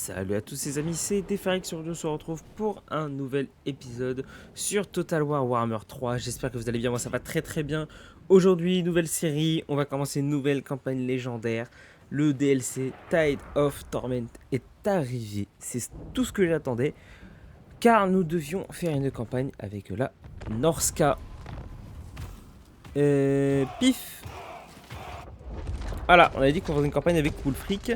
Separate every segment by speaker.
Speaker 1: Salut à tous les amis, c'est Tefarix. Aujourd'hui on se retrouve pour un nouvel épisode sur Total War Warhammer 3. J'espère que vous allez bien, moi ça va très très bien. Aujourd'hui, nouvelle série, on va commencer une nouvelle campagne légendaire. Le DLC Tide of Torment est arrivé, c'est tout ce que j'attendais. Car nous devions faire une campagne avec la Norska. Pif. Voilà, on avait dit qu'on faisait une campagne avec Wolfric.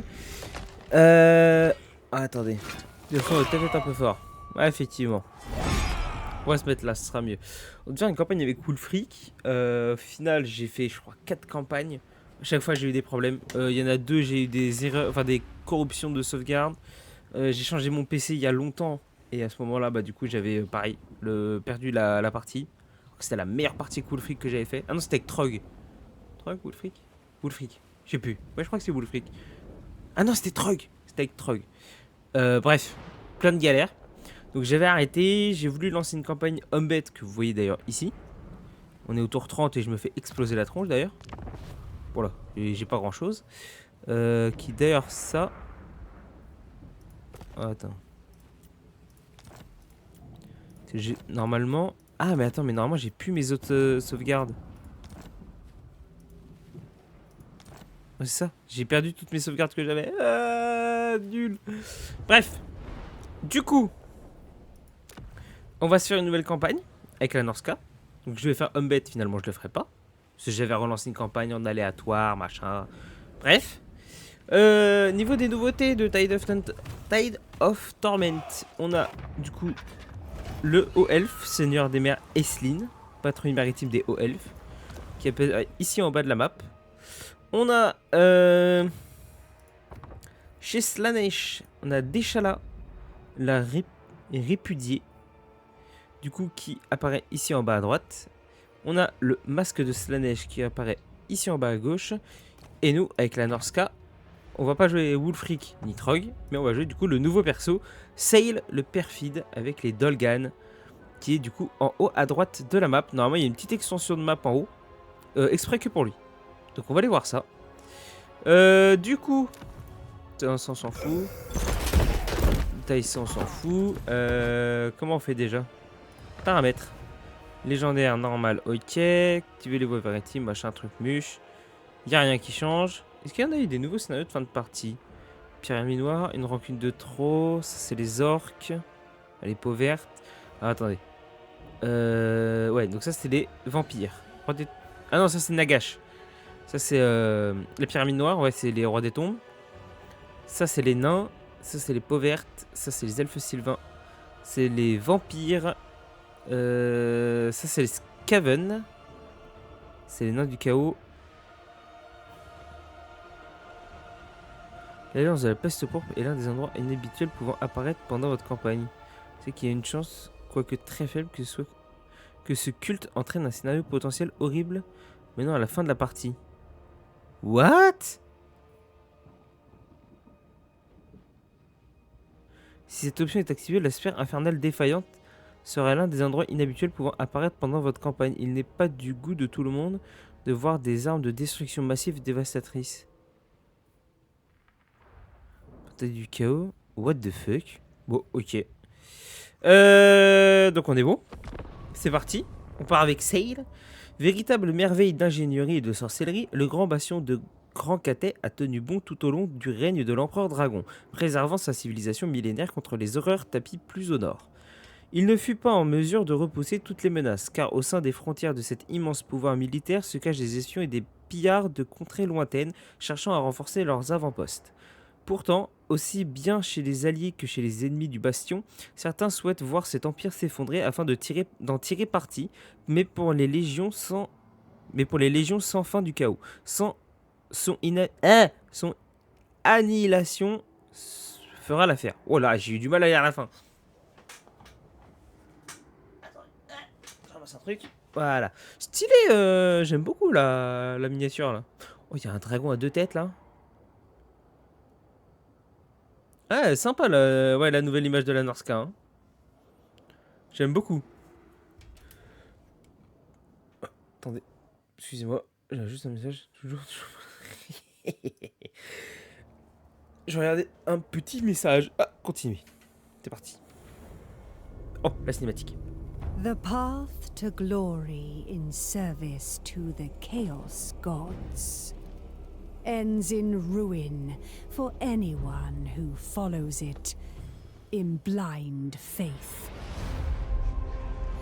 Speaker 1: Attendez. Le son est peut-être un peu fort. Ouais, effectivement. On va se mettre là, ce sera mieux. On va faire une campagne avec Wolfric. Au final, j'ai fait, je crois, 4 campagnes. À chaque fois, j'ai eu des problèmes. Il y en a 2, j'ai eu des erreurs, enfin des corruptions de sauvegarde. J'ai changé mon PC il y a longtemps. Et à ce moment-là, bah, du coup, j'avais pareil, perdu la partie. C'était la meilleure partie avec Wolfric que j'avais fait. Ah non, c'était avec Trog. Trog, Wolfric Wolfric. Je sais plus. Ouais, je crois que c'est Wolfric. Ah non, c'était Trog. C'était avec Trog. Bref, plein de galères. Donc j'avais arrêté, j'ai voulu lancer une campagne Humbet que vous voyez d'ailleurs ici. On est au tour 30 et je me fais exploser la tronche d'ailleurs. Voilà, et j'ai pas grand chose. Qui d'ailleurs ça... Oh, attends. Normalement... Ah mais attends, mais normalement j'ai plus mes autres sauvegardes. Ouais, c'est ça, j'ai perdu toutes mes sauvegardes que j'avais. Nul. Bref, du coup, on va se faire une nouvelle campagne avec la Norska. Donc je vais faire Humbet, finalement je le ferai pas. Parce que j'avais relancé une campagne en aléatoire, machin. Bref. Niveau des nouveautés de Tide of Torment, on a du coup le haut elfe, seigneur des mers Eslin, patrouille maritime des hauts elfes, qui est ici en bas de la map. On a chez Slanesh, on a Deshala, la répudiée, du coup qui apparaît ici en bas à droite. On a le masque de Slanesh qui apparaît ici en bas à gauche. Et nous, avec la Norska, on va pas jouer Wolfric ni Trog, mais on va jouer du coup le nouveau perso, Sail le perfide, avec les Dolgan, qui est du coup en haut à droite de la map. Normalement, il y a une petite extension de map en haut, exprès que pour lui. Donc on va aller voir ça. Du coup, ça on s'en fout. Taille ça on s'en fout. Comment on fait déjà? Paramètres. Légendaire, normal, ok. Activer les voies maritimes, machin, truc muche. Y a rien qui change. Est-ce qu'il y en a eu des nouveaux scénarios de fin de partie? Pierre noire, une rancune de trop. Ça, c'est les orques. Les peaux vertes. Ah, attendez. Ouais, donc ça, c'est les vampires. Ah non, ça, c'est Nagash. Ça, c'est les pyramides noires. Ouais, c'est les rois des tombes. Ça, c'est les nains. Ça, c'est les peaux vertes. Ça, c'est les elfes sylvains. C'est les vampires. Ça, c'est les Skaven. C'est les nains du chaos. L'alliance de la peste pourpre est l'un des endroits inhabituels pouvant apparaître pendant votre campagne. C'est qu'il y a une chance, quoique très faible, que ce culte entraîne un scénario potentiel horrible menant à la fin de la partie. What? Si cette option est activée, la sphère infernale défaillante sera l'un des endroits inhabituels pouvant apparaître pendant votre campagne. Il n'est pas du goût de tout le monde de voir des armes de destruction massive dévastatrices. Portail du chaos. What the fuck? Bon, ok. Donc on est bon. C'est parti. On part avec Sail. Véritable merveille d'ingénierie et de sorcellerie, le grand bastion de Grand Catet a tenu bon tout au long du règne de l'empereur dragon, préservant sa civilisation millénaire contre les horreurs tapies plus au nord. Il ne fut pas en mesure de repousser toutes les menaces, car au sein des frontières de cet immense pouvoir militaire se cachent des espions et des pillards de contrées lointaines cherchant à renforcer leurs avant-postes. Pourtant, aussi bien chez les alliés que chez les ennemis du bastion, certains souhaitent voir cet empire s'effondrer afin d'en tirer parti, mais pour les légions sans fin du chaos. Son annihilation fera l'affaire. Oh là, j'ai eu du mal à lire à la fin. Je ramasse un truc. Voilà. Stylé, j'aime beaucoup la miniature là. Oh, il y a un dragon à deux têtes là. Ah, sympa ouais, la nouvelle image de la Norska. Hein. J'aime beaucoup. Attendez, excusez-moi, j'ai juste un message. Toujours. Je regardais un petit message. Ah, continuez. C'est parti. Oh, la cinématique.
Speaker 2: The path to glory in service to the Chaos Gods ends in ruin for anyone who follows it in blind faith.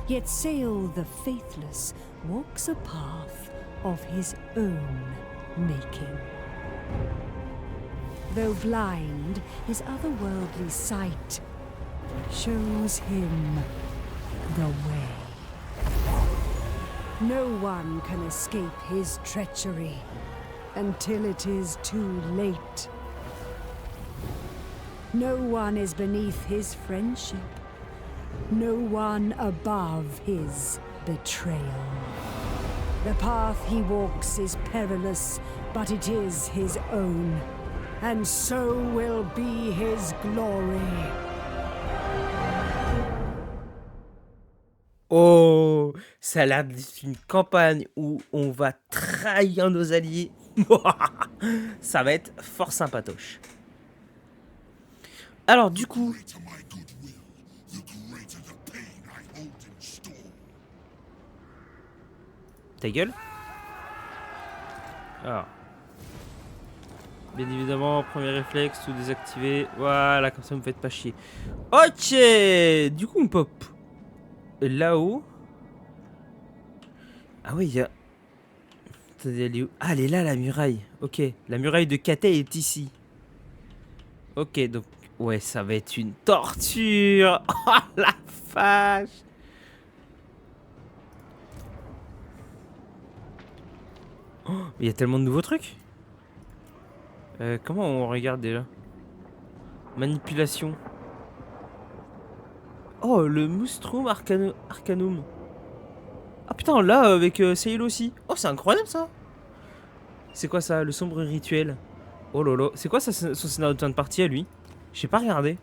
Speaker 2: Yet Sail the Faithless walks a path of his own making. Though blind, his otherworldly sight shows him the way. No one can escape his treachery until it is too late. No one is beneath his friendship. No one above his betrayal. The path he walks is perilous, but it is his own. And so will be his glory.
Speaker 1: Oh, ça a l'air d'être une campagne où on va trahir nos alliés. Ça va être fort sympatoche. Alors du coup... Ta gueule. Alors. Bien évidemment, premier réflexe, tout désactiver. Voilà, comme ça vous me faites pas chier. Ok. Du coup on pop. Là-haut. Ah oui, il y a... Attendez, elle est où? Ah, elle est là, la muraille. Ok, la muraille de Cathay est ici. Ok, donc... Ouais, ça va être une torture. Oh, la vache. Oh, il y a tellement de nouveaux trucs. Comment on regarde déjà? Manipulation. Oh, le Mustrum Arcanum. Ah putain, là, avec Sail aussi. Oh, c'est incroyable, ça. C'est quoi, ça? Le sombre rituel. Oh lolo. C'est quoi ça, son scénario de fin de partie, à lui? J'ai pas regardé.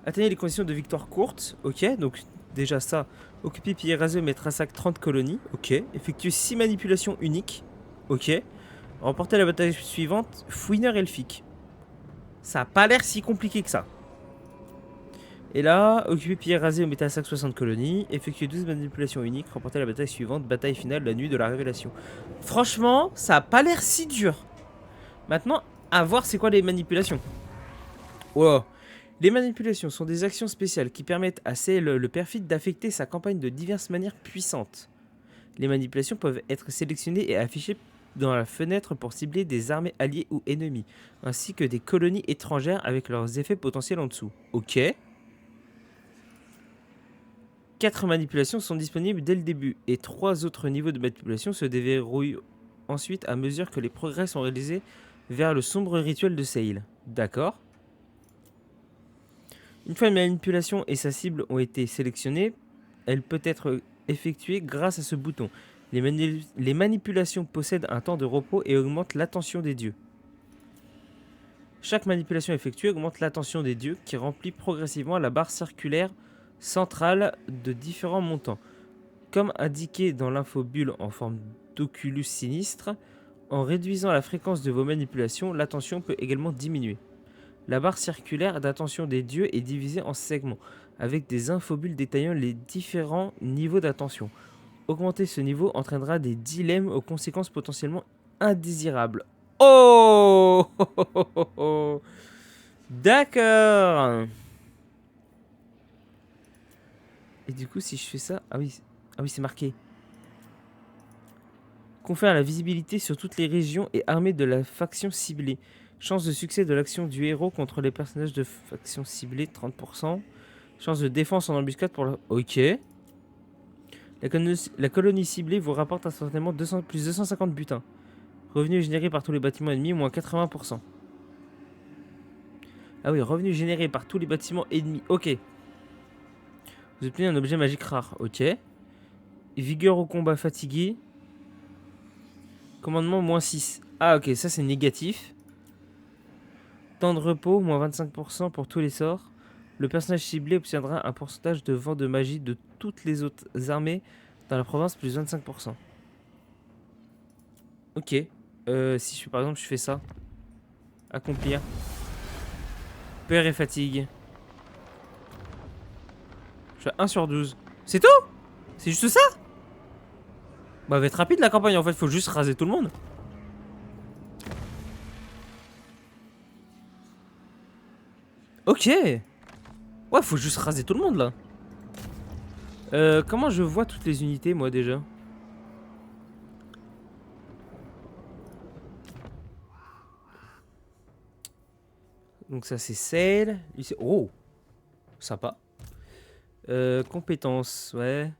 Speaker 1: Atteignez les conditions de victoire courte. Ok, donc déjà ça. Occuper puis raser mettre à sac 30 colonies. Ok. Effectuer 6 manipulations uniques. Ok. Remporter la bataille suivante. Fouineur elfique. Ça a pas l'air si compliqué que ça. Et là, occuper puis raser mettre à sac 60 colonies. Effectuer 12 manipulations uniques. Remporter la bataille suivante. Bataille finale la nuit de la révélation. Franchement, ça a pas l'air si dur. Maintenant, à voir c'est quoi les manipulations. Wow. Les manipulations sont des actions spéciales qui permettent à Sail le perfide d'affecter sa campagne de diverses manières puissantes. Les manipulations peuvent être sélectionnées et affichées dans la fenêtre pour cibler des armées alliées ou ennemies, ainsi que des colonies étrangères avec leurs effets potentiels en dessous. Ok. 4 manipulations sont disponibles dès le début, et 3 autres niveaux de manipulation se déverrouillent ensuite à mesure que les progrès sont réalisés vers le sombre rituel de Sail. D'accord. Une fois une manipulation et sa cible ont été sélectionnées, elle peut être effectuée grâce à ce bouton. Les manipulations possèdent un temps de repos et augmentent l'attention des dieux. Chaque manipulation effectuée augmente l'attention des dieux qui remplit progressivement la barre circulaire centrale de différents montants. Comme indiqué dans l'infobulle en forme d'oculus sinistre, en réduisant la fréquence de vos manipulations, l'attention peut également diminuer. La barre circulaire d'attention des dieux est divisée en segments, avec des infobules détaillant les différents niveaux d'attention. Augmenter ce niveau entraînera des dilemmes aux conséquences potentiellement indésirables. Oh, d'accord. Et du coup, si je fais ça... Ah oui, c'est marqué. Confère la visibilité sur toutes les régions et armées de la faction ciblée. Chance de succès de l'action du héros contre les personnages de faction ciblée, 30%. Chance de défense en embuscade pour la... Ok. La colonie ciblée vous rapporte instantanément plus 250 butins. Revenus générés par tous les bâtiments ennemis, moins 80%. Ah oui, revenus générés par tous les bâtiments ennemis. Ok. Vous obtenez un objet magique rare. Ok. Vigueur au combat fatigué. Commandement, moins 6. Ah ok, ça c'est négatif. Temps de repos, moins 25% pour tous les sorts. Le personnage ciblé obtiendra un pourcentage de vent de magie de toutes les autres armées dans la province, plus 25%. Ok. Si je, par exemple je fais ça. Accomplir. Peur et fatigue. Je suis à 1 sur 12. C'est tout? C'est juste ça? Bah, va être rapide la campagne en fait, faut juste raser tout le monde. Ok. Ouais, faut juste raser tout le monde là. Comment je vois toutes les unités moi déjà? Donc ça c'est Sale. Lui c'est... Oh, sympa. Compétences, ouais.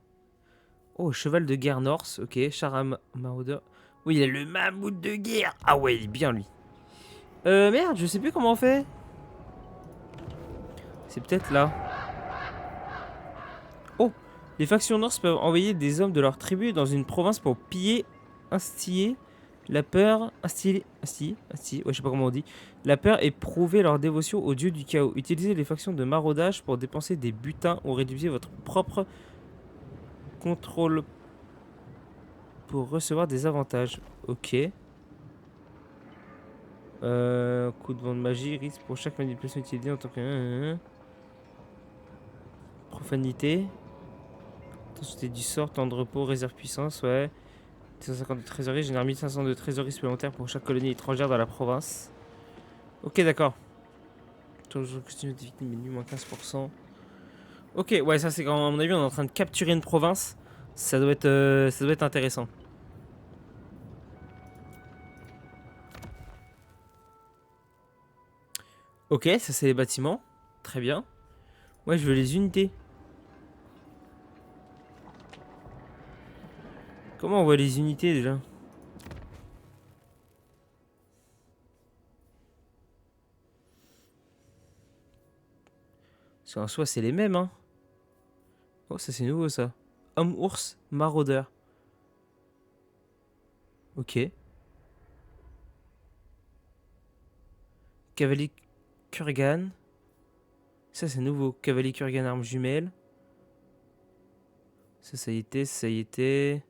Speaker 1: Oh, cheval de guerre Norse, ok. Char maraudeur. Oui, il a le mammouth de guerre. Ah ouais, il est bien lui. Merde, je sais plus comment on fait. C'est peut-être là. Oh, les factions Norse peuvent envoyer des hommes de leur tribu dans une province pour piller, instiller la peur, instiller, ouais, je sais pas comment on dit. La peur et prouver leur dévotion au dieu du chaos. Utilisez les factions de maraudage pour dépenser des butins ou réduisez votre propre contrôle pour recevoir des avantages. Ok. Coup de vent de magie, risque pour chaque manipulation utilisée en tant que... Profanité. Intensité du sort, temps de repos, réserve puissance, ouais. 250 de trésorerie, génère 1500 de trésorerie supplémentaire pour chaque colonie étrangère dans la province. Ok, d'accord. Toujours costume de victime, moins 15%. Ok, ouais, ça c'est quand, à mon avis, on est en train de capturer une province. Ça doit être intéressant. Ok, ça c'est les bâtiments. Très bien. Ouais, je veux les unités. Comment on voit les unités déjà? Parce qu'en soi, c'est les mêmes, hein. Oh, ça c'est nouveau ça. Homme ours maraudeur. Ok. Cavalier Kurgan. Ça c'est nouveau. Cavalier Kurgan armes jumelles. Ça y était, ça y était.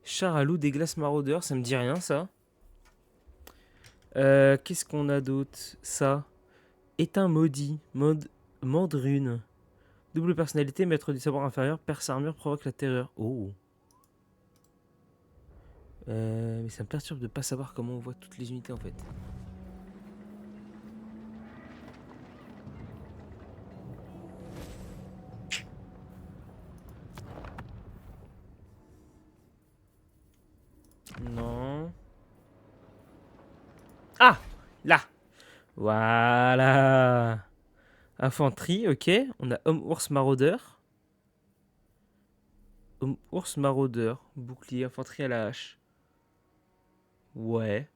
Speaker 1: Char à loup des glaces maraudeurs, ça me dit rien ça. Qu'est-ce qu'on a d'autre? Ça. Éteint maudit. Mandrune. Double personnalité, maître du savoir inférieur, perce armure, provoque la terreur. Oh. Mais ça me perturbe de pas savoir comment on voit toutes les unités en fait. Non. Ah! Là! Voilà! Infanterie, ok. On a homme ours maraudeur. Homme ours maraudeur. Bouclier, infanterie à la hache. Ouais.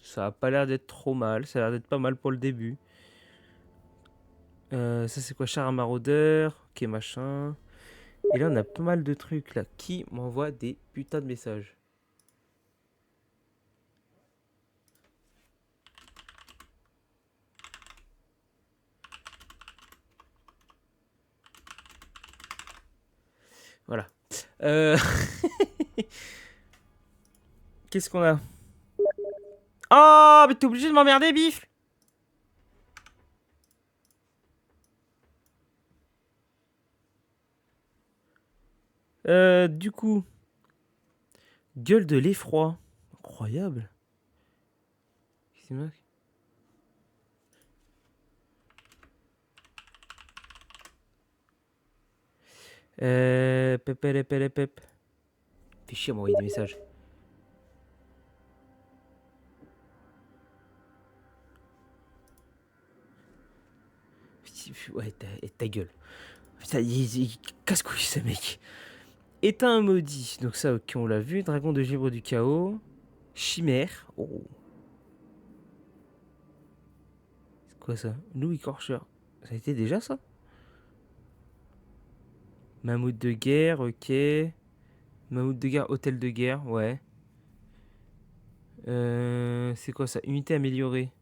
Speaker 1: Ça a pas l'air d'être trop mal. Ça a l'air d'être pas mal pour le début. Ça c'est quoi? Char à maraudeur. Ok, machin. Et là on a pas mal de trucs là. Qui m'envoie des putains de messages? Voilà. Qu'est-ce qu'on a? Oh, mais t'es obligé de m'emmerder, bif! Du coup. Gueule de l'effroi. Incroyable. C'est moi. Pep. Fais chier à m'envoyer des messages. Ouais, ta gueule. Putain, il casse-couille ce mec. Éteint un maudit. Donc ça, ok, on l'a vu. Dragon de gibre du chaos. Chimère. Oh. C'est quoi ça? Louis écorcheur. Ça a été déjà ça? Mammouth de guerre, ok. Mammouth de guerre, hôtel de guerre, ouais. C'est quoi ça? Unité améliorée.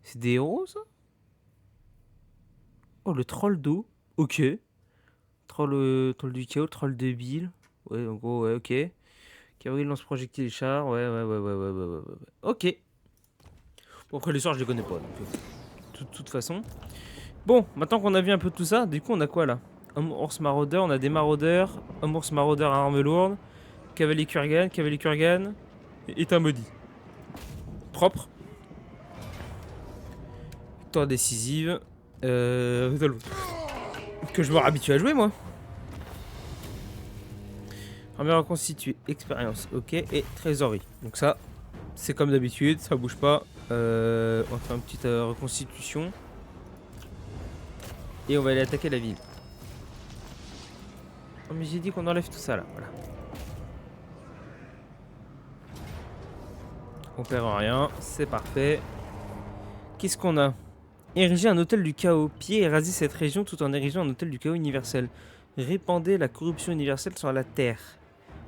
Speaker 1: C'est des héros ça? Oh, le troll d'eau. Ok. Troll du chaos, troll de bile. Ouais, en gros, ouais, ok. Cavalerie lance-projectiles char. Ouais. Ok. Bon, après les sorts, je les connais pas. Donc, de toute façon. Bon, maintenant qu'on a vu un peu tout ça, du coup, on a quoi là? Homme ours maraudeur, on a des maraudeurs. Homme ours maraudeur à armes lourdes. Cavalier Kurgan. Est un maudit. Propre. Victoire décisive. Que je me habitué à jouer, moi. Armée reconstituée, expérience, ok, et trésorerie. Donc ça, c'est comme d'habitude, ça bouge pas. On va faire une petite reconstitution. Et on va aller attaquer la ville. Oh mais j'ai dit qu'on enlève tout ça là, voilà. On perd rien, c'est parfait. Qu'est-ce qu'on a? Ériger un hôtel du chaos. Piller et raser cette région tout en érigeant un hôtel du chaos universel. Répandez la corruption universelle sur la terre.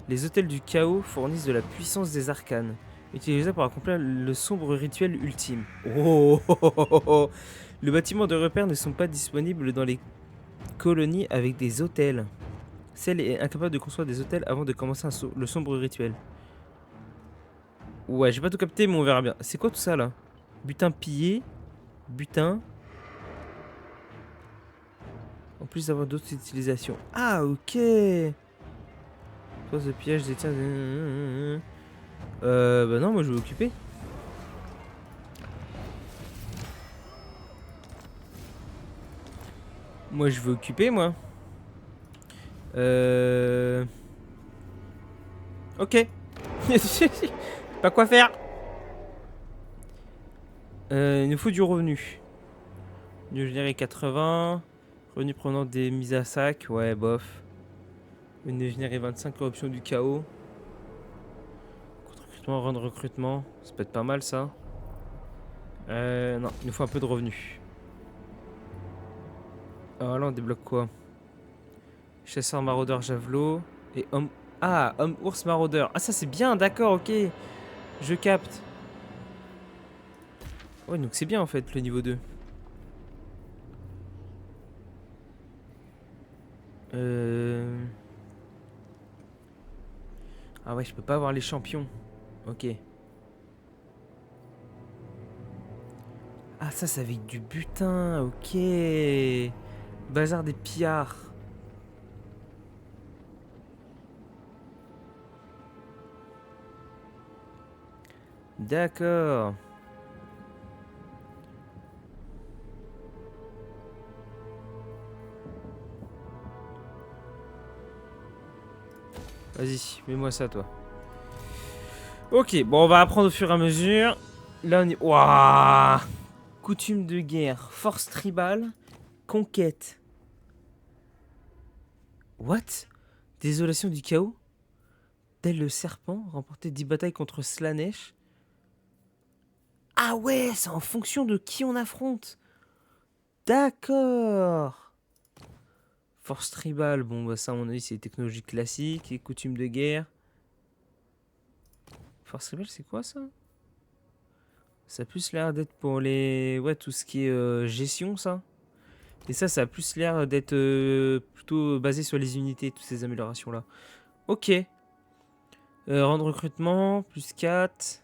Speaker 1: Les hôtels du chaos fournissent de la puissance des arcanes, utilisés pour accomplir le sombre rituel ultime. Oh. Le bâtiment de repère ne sont pas disponibles dans les colonies avec des hôtels. Celle est incapable de construire des hôtels avant de commencer le sombre rituel. Ouais, j'ai pas tout capté, mais on verra bien. C'est quoi tout ça là? Butin pillé. Butin. En plus d'avoir d'autres utilisations. Ah, ok. Poste de piège, détient. Bah non, moi je vais occuper. Moi je veux occuper, moi. Ok. Pas quoi faire. Il nous faut du revenu. Je dirais 80. Revenu provenant des mises à sac. Ouais, bof. Une ingénierie 25, corruption du chaos. Recrutement, run recrutement. Ça peut être pas mal ça. Non, il nous faut un peu de revenus. Alors là, on débloque quoi? Chasseur maraudeur javelot. Et homme. Ah, homme ours maraudeur. Ah, ça c'est bien, d'accord, ok. Je capte. Ouais, donc c'est bien en fait le niveau 2. Ah ouais, je peux pas avoir les champions. Ok. Ah, ça c'est avec du butin, ok. Bazar des pillards. D'accord. Vas-y, mets-moi ça, toi. Ok, bon, on va apprendre au fur et à mesure. Là, on est... Waouh! Coutume de guerre, force tribale, conquête. What? Désolation du chaos? Tel le serpent, remporter 10 batailles contre Slaanesh. Ah ouais, c'est en fonction de qui on affronte. D'accord. Force tribale, bon bah ça à mon avis c'est technologie classique et coutume de guerre. Force tribale c'est quoi ça? Ça a plus l'air d'être pour les... Ouais, tout ce qui est gestion ça. Et ça a plus l'air d'être plutôt basé sur les unités, toutes ces améliorations là. Ok. Rendre recrutement, plus 4.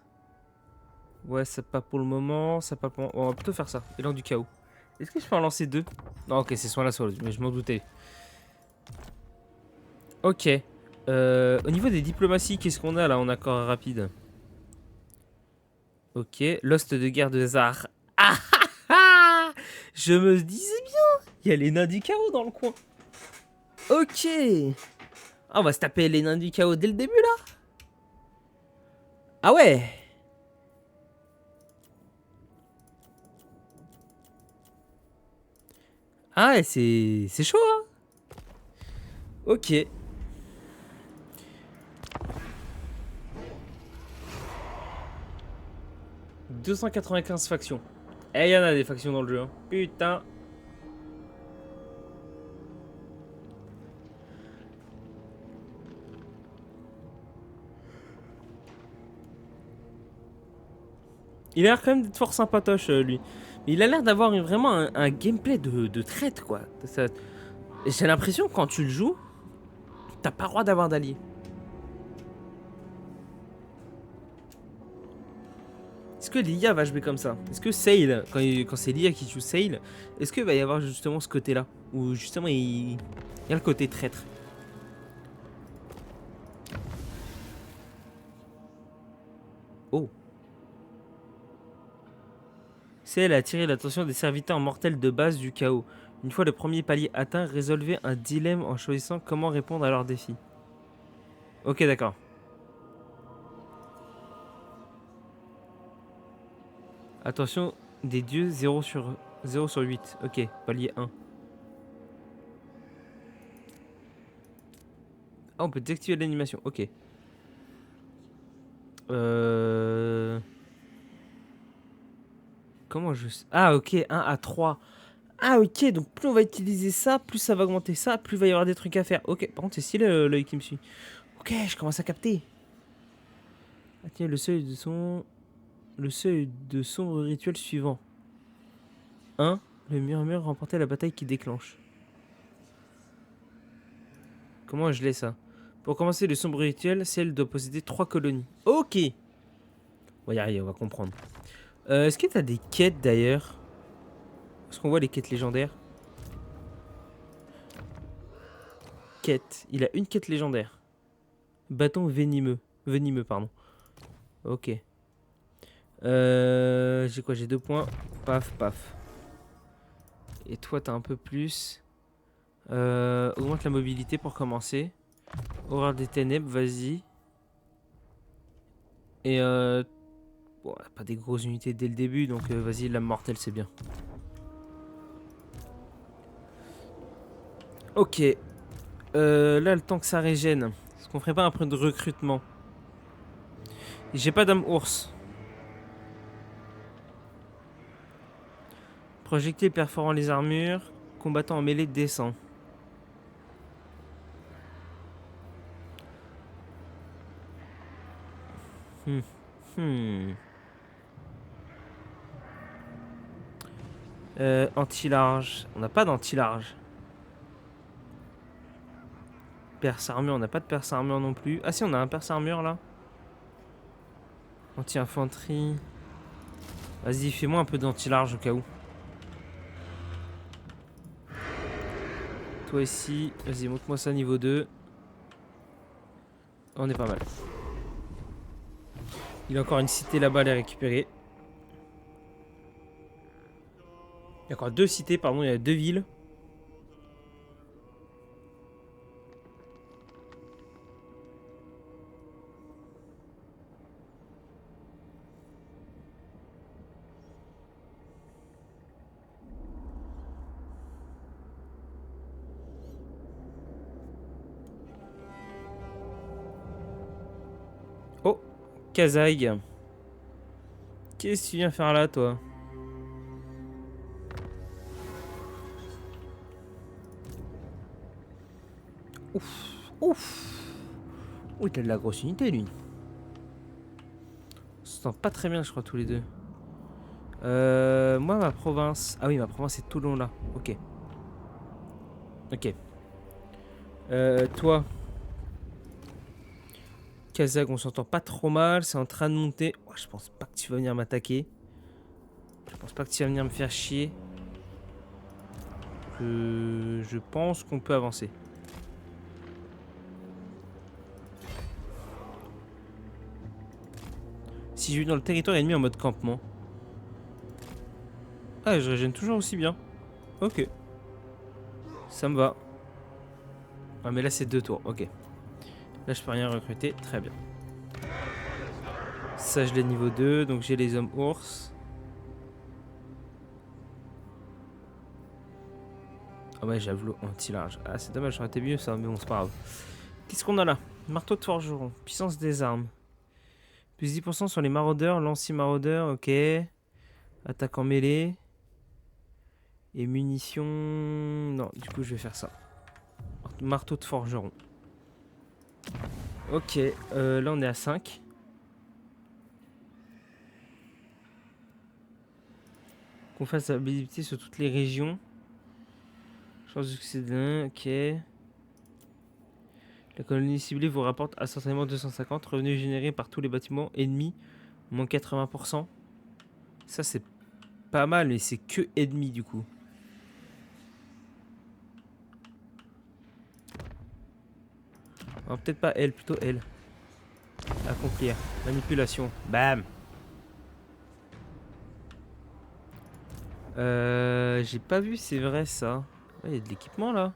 Speaker 1: Ouais, ça pas pour le moment, ça pas pour... On va plutôt faire ça, élan du chaos. Est-ce que je peux en lancer 2? Non, ok, c'est soit la soit l'autre, mais je m'en doutais. Ok. Au niveau des diplomaties, qu'est-ce qu'on a là en accord rapide? Ok, l'hoste de guerre de Zar. Ah ah ah! Je me disais bien, il y a les nains du chaos dans le coin. Ok. Ah, on va se taper les nains du chaos dès le début là. Ah ouais. Ah ouais, c'est chaud hein. Ok. « 295 factions. » Eh, il y en a des factions dans le jeu. Hein. Putain. Il a l'air quand même d'être fort sympatoche, lui. Mais il a l'air d'avoir vraiment un gameplay de traite, quoi. J'ai l'impression que quand tu le joues, t'as pas le droit d'avoir d'alliés. est-ce que l'IA va jouer comme ça? Est-ce que Sail, quand c'est l'IA qui joue Sail, est-ce qu'il va y avoir justement ce côté-là? Où justement il y a le côté traître. Oh. Sail a attiré l'attention des serviteurs mortels de base du chaos. Une fois le premier palier atteint, résolvez un dilemme en choisissant comment répondre à leurs défis. Ok, d'accord. Attention, des dieux 0 sur 8. Ok, palier 1. Ah, on peut désactiver l'animation. Ok. Comment je... Ah, ok, 1 à 3. Ah, ok, donc plus on va utiliser ça, plus ça va augmenter ça, plus il va y avoir des trucs à faire. Ok, par contre, c'est stylé l'œil qui me suit. Ok, je commence à capter. Ah, tiens, le seuil de son... Le seuil de sombre rituel suivant. 1. Le murmure remportait la bataille qui déclenche. Comment je l'ai ça? Pour commencer le sombre rituel, celle doit posséder 3 colonies. Ok. On va y arriver, on va comprendre. Est-ce que t'as des quêtes d'ailleurs? Est-ce qu'on voit les quêtes légendaires? Quête. Il a une quête légendaire. Bâton venimeux. Venimeux, pardon. Ok. J'ai quoi? J'ai 2 points. Paf, paf. Et toi, t'as un peu plus. Augmente la mobilité pour commencer. Horreur des ténèbres, vas-y. Et bon, pas des grosses unités dès le début, donc vas-y, lame mortelle, c'est bien. Ok. Là, le temps que ça régène. Est-ce qu'on ferait pas un peu de recrutement? J'ai pas d'âme ours. Projectile perforant les armures. Combattant en mêlée descend. Hmm. Hmm. Anti-large. On n'a pas d'anti-large. Perce armure, on n'a pas de perce armure non plus. Ah si, on a un perce armure là. Anti-infanterie. Vas-y, fais-moi un peu d'anti-large au cas où. Toi ici, vas-y, monte-moi ça niveau 2. On est pas mal. Il y a encore une cité là-bas à les récupérer. Il y a encore 2 cités, pardon, il y a 2 villes. Oh, Kazaï. Qu'est-ce que tu viens faire là, toi? Ouf, ouf. Oh, il a de la grosse unité, lui. On se sent pas très bien, je crois, tous les deux. Moi, ma province... Ah oui, ma province est tout long, là. Ok. Ok. Toi... Kazakh, on s'entend pas trop mal, c'est en train de monter. Oh, je pense pas que tu vas venir m'attaquer. Je pense pas que tu vas venir me faire chier. Je pense qu'on peut avancer. Si je vais dans le territoire ennemi en mode campement. Ah, je régène toujours aussi bien. Ok. Ça me va. Ah, mais là, c'est 2 tours. Ok. Là, je peux rien recruter. Très bien. Ça, je l'ai niveau 2. Donc, j'ai les hommes ours. Ah ouais, javelot anti-large. Ah, c'est dommage, ça aurait été mieux ça, mais bon, c'est pas grave. Qu'est-ce qu'on a là? Marteau de forgeron. Puissance des armes. Plus 10% sur les maraudeurs, lancier-maraudeur, ok. Attaque en mêlée. Et munitions... Non, du coup, je vais faire ça. Marteau de forgeron. Ok, là, on est à 5. Qu'on fasse la visibilité sur toutes les régions. Chance de succès d'un, ok. La colonie ciblée vous rapporte instantanément 250. Revenus générés par tous les bâtiments ennemis, moins 80%. Ça, c'est pas mal, mais c'est que ennemi, du coup. Alors, peut-être pas elle, plutôt elle. Accomplir. Manipulation. Bam. J'ai pas vu, c'est vrai, ça. Il y a de l'équipement, là.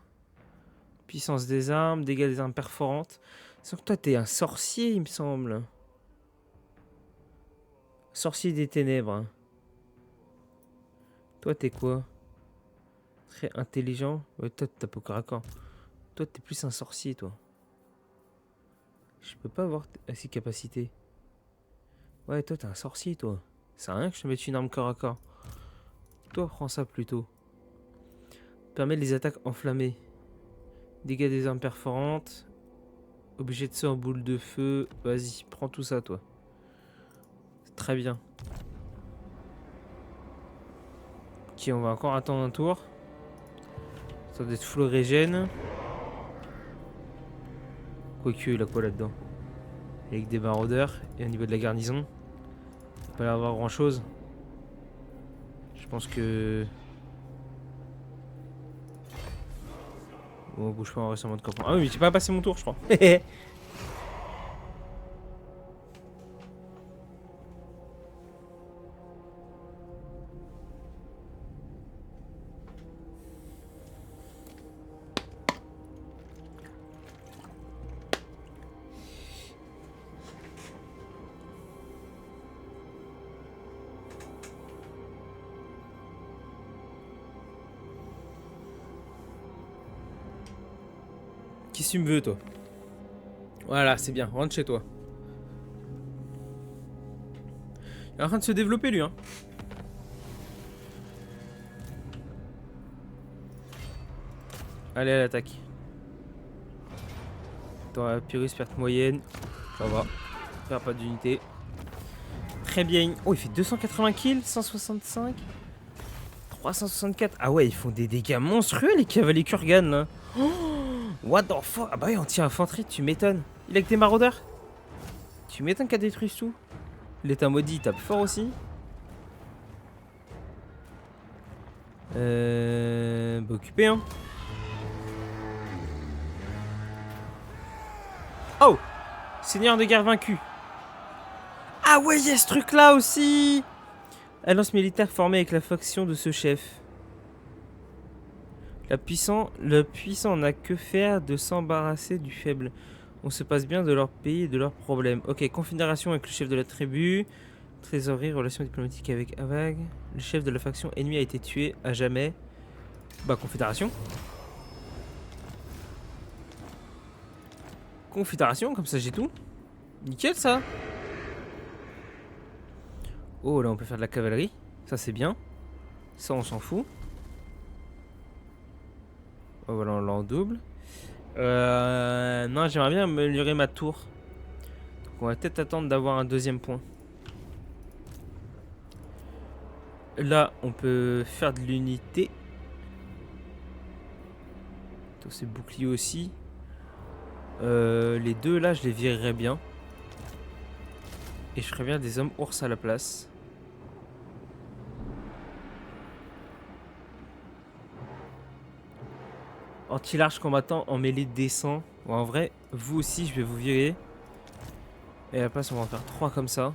Speaker 1: Puissance des armes, dégâts des armes perforantes. Sauf que toi, t'es un sorcier, il me semble. Sorcier des ténèbres. Hein. Toi, t'es quoi? Très intelligent. Ouais, toi, t'as pas au corps à corps. Toi, t'es plus un sorcier, toi. Je peux pas avoir ces capacités. Ouais, toi, t'es un sorcier, toi. C'est rien que je te mette une arme corps à corps. Toi, prends ça plutôt. Permet les attaques enflammées. Dégâts des armes perforantes. Objet de saut en boule de feu. Vas-y, prends tout ça, toi. Très bien. Ok, on va encore attendre un tour. Ça doit être full régène. Quoique, il a quoi là-dedans? Avec des maraudeurs. Et au niveau de la garnison, il va pas y avoir grand-chose. Je pense que... Bon, bouge pas, on reste en mode campement. Ah oui, mais j'ai pas passé mon tour, je crois. Qu'est-ce que tu me veux, toi? Voilà, c'est bien, rentre chez toi. Il est en train de se développer, lui, hein. Allez, à l'attaque. Attends, Pyrrhus, perte moyenne. Ça va. Perd pas d'unité. Très bien. Oh, il fait 280 kills, 165. 364. Ah ouais, ils font des dégâts monstrueux, les cavaliers Kurgan, là. Oh, what the fuck? Ah bah oui, anti-infanterie, tu m'étonnes. Il a que des maraudeurs? Tu m'étonnes qu'elle détruise tout. L'état maudit, il tape fort aussi. Bah occupé, hein. Oh! Seigneur de guerre vaincu. Ah ouais, il y a ce truc-là aussi! Alliance militaire formée avec la faction de ce chef. Le puissant n'a que faire de s'embarrasser du faible. On se passe bien de leur pays et de leurs problèmes. Ok, confédération avec le chef de la tribu. Trésorerie, relations diplomatiques avec Avag. Le chef de la faction ennemie a été tué à jamais. Bah, confédération. Confédération, comme ça j'ai tout. Nickel ça. Oh, là on peut faire de la cavalerie. Ça c'est bien. Ça on s'en fout. Oh, voilà, on l'a en double. Non, j'aimerais bien améliorer ma tour. Donc on va peut-être attendre d'avoir un deuxième point. Là, on peut faire de l'unité. Donc c'est bouclier aussi. Les deux là, je les virerais bien. Et je ferais bien des hommes ours à la place. Anti-large combattant en mêlée descend. Bon, en vrai, vous aussi, je vais vous virer. Et à la place, on va en faire 3 comme ça.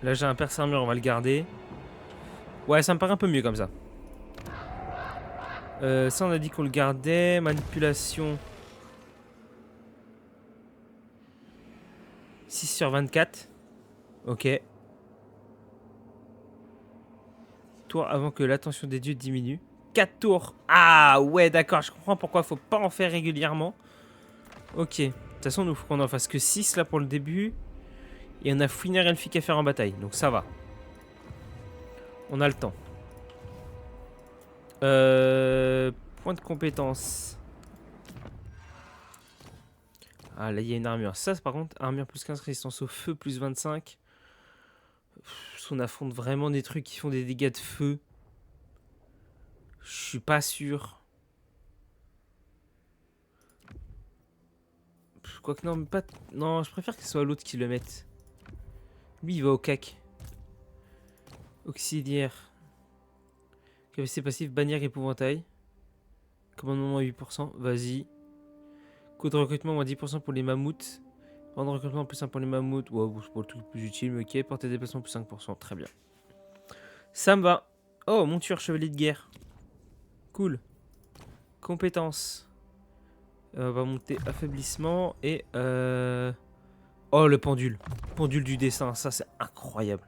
Speaker 1: Là, j'ai un perce armure, on va le garder. Ouais, ça me paraît un peu mieux comme ça. Ça, on a dit qu'on le gardait. Manipulation. 6 sur 24. Ok. Tour avant que l'attention des dieux diminue. 4 tours. Ah ouais, d'accord, je comprends pourquoi faut pas en faire régulièrement. Ok. De toute façon, il nous faut qu'on en fasse que 6 là pour le début. Et on a fouineur elfique à faire en bataille, donc ça va. On a le temps. Point de compétence. Ah là, il y a une armure. Ça, par contre, armure plus 15, résistance au feu plus 25. On affronte vraiment des trucs qui font des dégâts de feu. Je suis pas sûr. Quoique non, mais pas... Non, je préfère que ce soit l'autre qui le mette. Lui, il va au cac. Auxiliaire. Capacité passive, bannière épouvantail. Commandement 8%, vas-y. Coût de recrutement, moins 10% pour les mammouths. Temps de recrutement, plus 1 pour les mammouths. Ouais, bon, c'est pas le truc le plus utile, mais ok. Portée de déplacement, plus 5%, très bien. Ça me va. Oh, monture, chevalier de guerre. Cool. Compétences. On va monter affaiblissement et... Oh, le pendule. Pendule du dessin, ça c'est incroyable.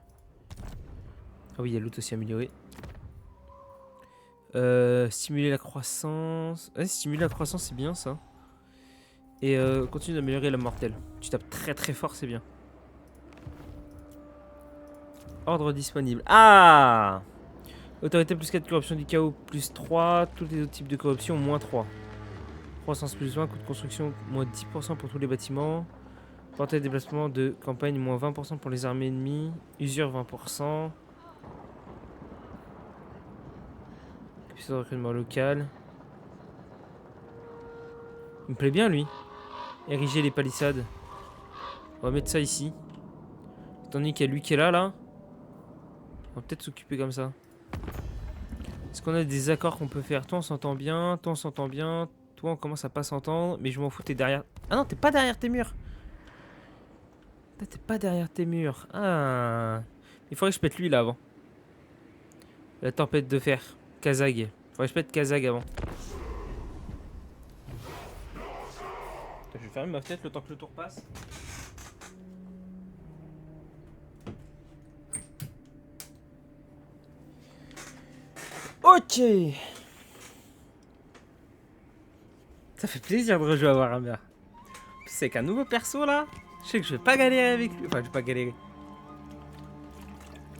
Speaker 1: Ah oui, il y a l'autre aussi amélioré. Stimuler la croissance. Ouais, stimuler la croissance, c'est bien ça. Et continue d'améliorer la mortelle. Tu tapes très très fort, c'est bien. Ordre disponible. Ah! Autorité plus 4, corruption du chaos plus 3. Tous les autres types de corruption, moins 3. Croissance plus 20, coût de construction, moins 10% pour tous les bâtiments. Portée de déplacement de campagne, moins 20% pour les armées ennemies. Usure, 20%. Puissance de recrutement local. Il me plaît bien, lui. Ériger les palissades. On va mettre ça ici. Étant donné qu'il y a lui qui est là. On va peut-être s'occuper comme ça. Est-ce qu'on a des accords qu'on peut faire? Toi, on s'entend bien. Toi, on s'entend bien. Toi, on commence à pas s'entendre. Mais je m'en fous, t'es derrière... Ah non, t'es pas derrière tes murs. T'es pas derrière tes murs. Ah. Il faudrait que je pète lui, là, avant. La tempête de fer. Kazag. Faudrait que je pète Kazag avant. Je vais fermer ma fenêtre le temps que le tour passe. Ok. Ça fait plaisir de rejouer à Warhammer. C'est qu'un nouveau perso là, je sais que je vais pas galérer avec lui. Enfin, je vais pas galérer.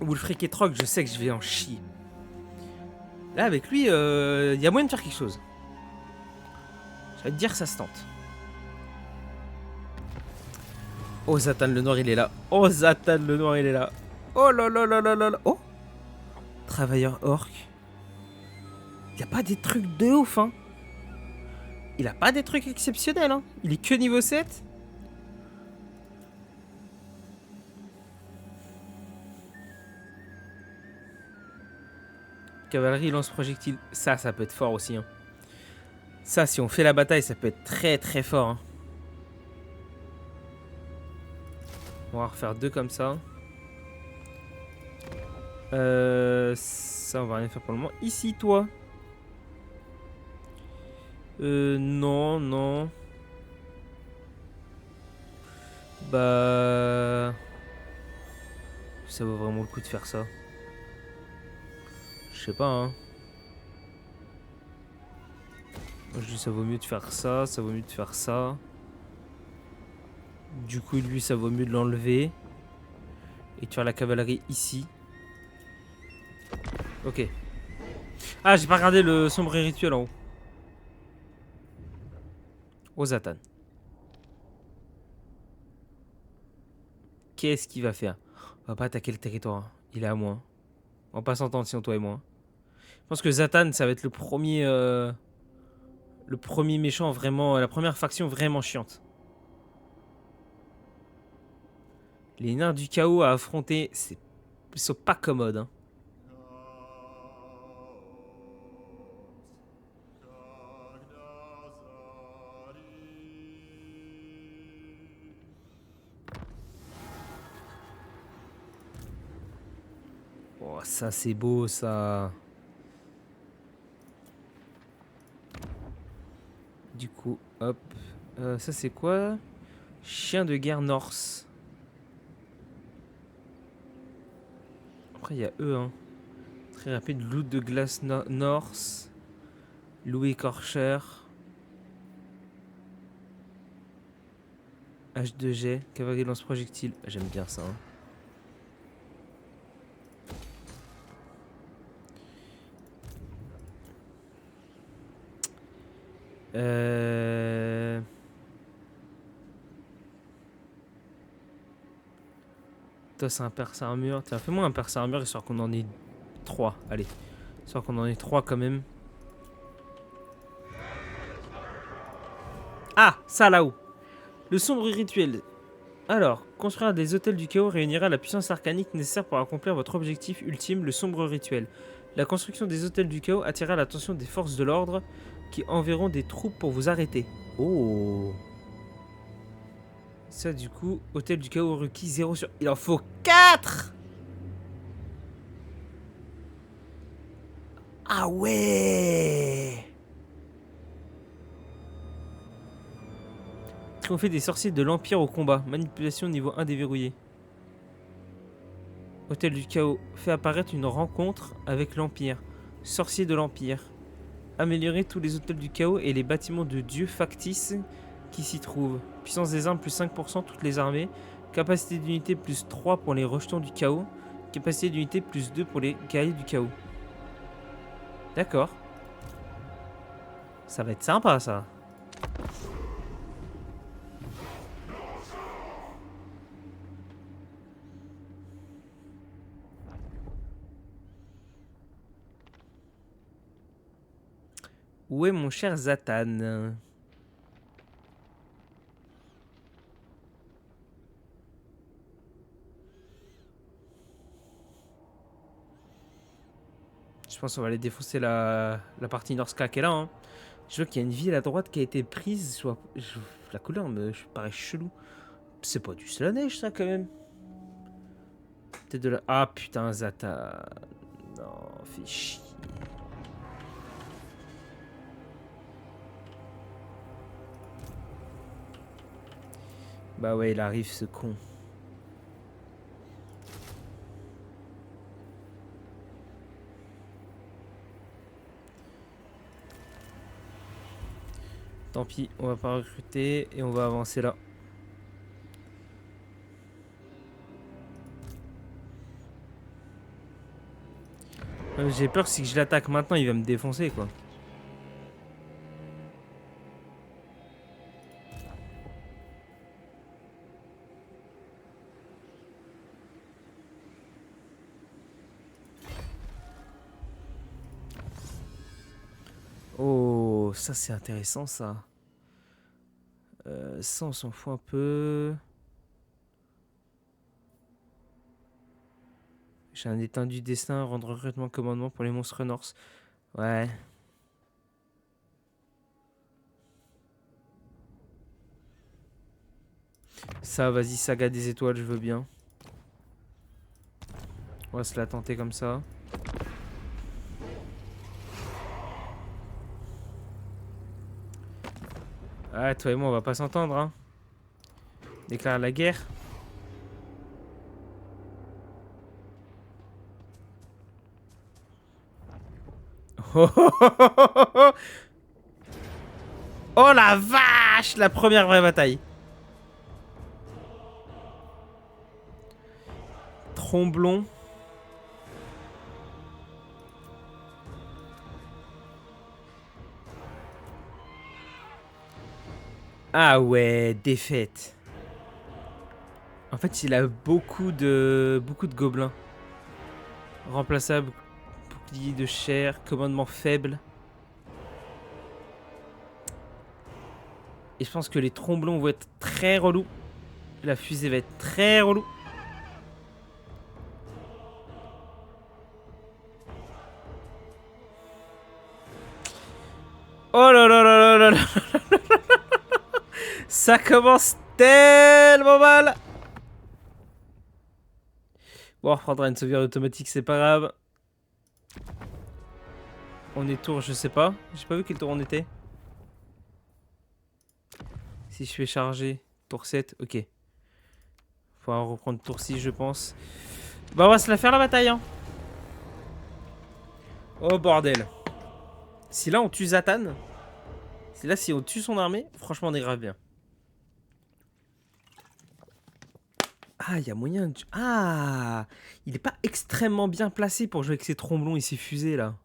Speaker 1: Wulfric et Trog, je sais que je vais en chier. Là, avec lui, y a moyen de faire quelque chose. Je vais te dire, ça se tente. Oh, Zatan le Noir, il est là. Oh, Zatan le Noir, il est là. Oh là là là là là là. Oh, travailleur orc. Il a pas des trucs de ouf, hein. Il a pas des trucs exceptionnels, hein. Il est que niveau 7. Cavalerie, lance-projectile. Ça peut être fort aussi, hein. Ça, si on fait la bataille, ça peut être très très fort, hein. On va refaire 2 comme ça. Ça, on va rien faire pour le moment. Ici, toi. Non, non. Bah... Ça vaut vraiment le coup de faire ça. Je sais pas, hein. Moi, je dis ça vaut mieux de faire ça, ça vaut mieux de faire ça. Du coup, lui, ça vaut mieux de l'enlever. Et de faire la cavalerie ici. Ok. Ah, j'ai pas regardé le sombre rituel en haut. Ozatan. Qu'est-ce qu'il va faire? On va pas attaquer le territoire. Il est à moi. On va pas s'entendre sinon toi et moi. Je pense que Zatan, ça va être le premier méchant vraiment... La première faction vraiment chiante. Les nains du chaos à affronter, ils sont pas commodes, hein. Oh, ça c'est beau, ça. Du coup, hop. Ça c'est quoi? Chien de guerre Norse. Après, il y a eux, hein. Très rapide, loup de glace Norse. Loup écorcheur. H2G. Cavalerie lance projectile. J'aime bien ça, hein. Toi, c'est un perce armure. Tiens, fais-moi un perce armure histoire qu'on en ait 3. Allez. Histoire qu'on en ait 3 quand même. Ah, ça là-haut. Le sombre rituel. Alors, construire des hôtels du chaos réunira la puissance arcanique nécessaire pour accomplir votre objectif ultime, le sombre rituel. La construction des hôtels du chaos attirera l'attention des forces de l'ordre qui enverront des troupes pour vous arrêter. Oh. Ça du coup, hôtel du chaos requis 0 sur... Il en faut 4. Ah ouais. Triompher des sorciers de l'Empire au combat. Manipulation niveau 1 déverrouillé. Hôtel du chaos. Fait apparaître une rencontre avec l'Empire. Sorcier de l'Empire. Améliorer tous les hôtels du chaos et les bâtiments de dieux factices qui s'y trouvent. Puissance des armes plus 5% toutes les armées. Capacité d'unité plus 3 pour les rejetons du chaos. Capacité d'unité plus 2 pour les guerriers du chaos. D'accord. Ça va être sympa ça. Où est mon cher Zatan? Je pense qu'on va aller défoncer la partie Norska qui est là. Hein. Je vois qu'il y a une ville à droite qui a été prise. La couleur me paraît chelou. C'est pas du Slaanesh ça quand même. Peut-être de la... Ah putain Zatan. Non, fais chier. Bah ouais, il arrive ce con. Tant pis, on va pas recruter et on va avancer là. J'ai peur que si je l'attaque maintenant, il va me défoncer quoi. Oh, ça c'est intéressant ça. Ça on s'en fout un peu. J'ai un éteint du destin, rendre recrutement commandement pour les monstres Norse. Ouais. Ça, vas-y, saga des étoiles, je veux bien. On va se la tenter comme ça. Ah, toi et moi, on va pas s'entendre, hein. Déclare la guerre. Oh, oh, oh, oh, oh, oh. Oh la vache! La première vraie bataille. Tromblon. Ah ouais, défaite. En fait, il a beaucoup de gobelins. Remplaçable, bouclier de chair, commandement faible. Et je pense que les tromblons vont être très relous. La fusée va être très relou. Oh là là là là là là. Ça commence tellement mal. Bon, on reprendra une sauvegarde automatique, c'est pas grave. On est tour, je sais pas. J'ai pas vu quel tour on était. Si je fais charger, tour 7, ok. Faudra reprendre tour 6, je pense. Bah, on va se la faire la bataille, hein. Oh bordel. Si là on tue Zatan, si on tue son armée, franchement on est grave bien. Ah, il y a moyen de... Ah, il est pas extrêmement bien placé pour jouer avec ses tromblons et ses fusées là.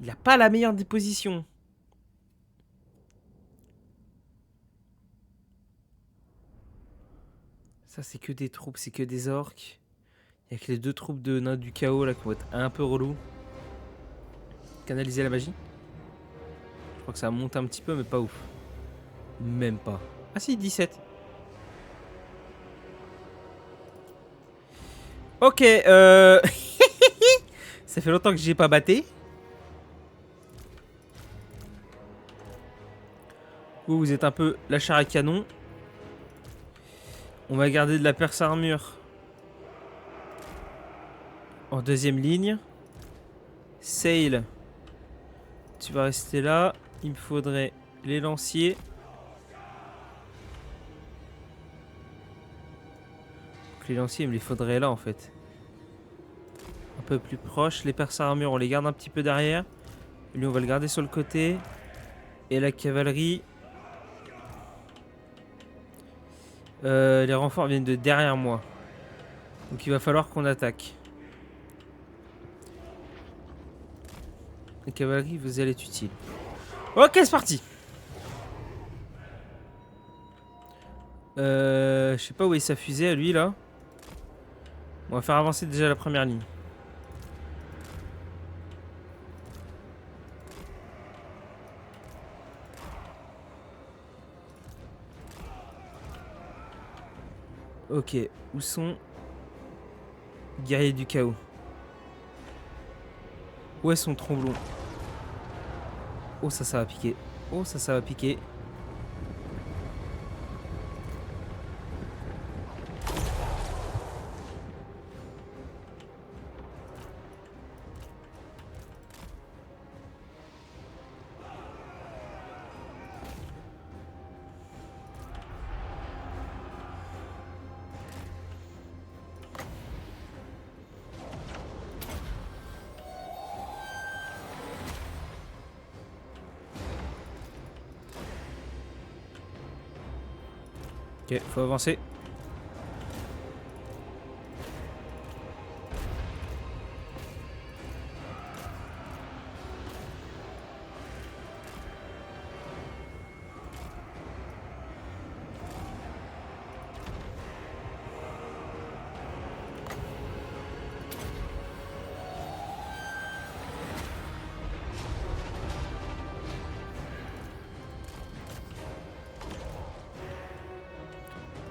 Speaker 1: Il a pas la meilleure des positions. Ça c'est que des troupes, c'est que des orques. Il y a que les deux troupes de nains du chaos là qui vont être un peu relous. Canaliser la magie. Je crois que ça monte un petit peu, mais pas ouf. Même pas. Ah si, 17. Ok, ça fait longtemps que j'ai pas batté. Vous êtes un peu la chair à canon. On va garder de la perce armure en deuxième ligne. Sail, tu vas rester là. Il me faudrait les lanciers. Donc les lanciers, il me les faudrait là en fait. Un peu plus proche. Les perces armure, on les garde un petit peu derrière. Lui, on va le garder sur le côté. Et la cavalerie. Les renforts viennent de derrière moi. Donc il va falloir qu'on attaque. La cavalerie, vous allez être utile. Ok, c'est parti. Je sais pas où est sa fusée à lui là. On va faire avancer déjà la première ligne. Ok, où sont guerriers du chaos? Où est son tromblon? Oh ça va piquer. Oh ça va piquer. Ok, faut avancer.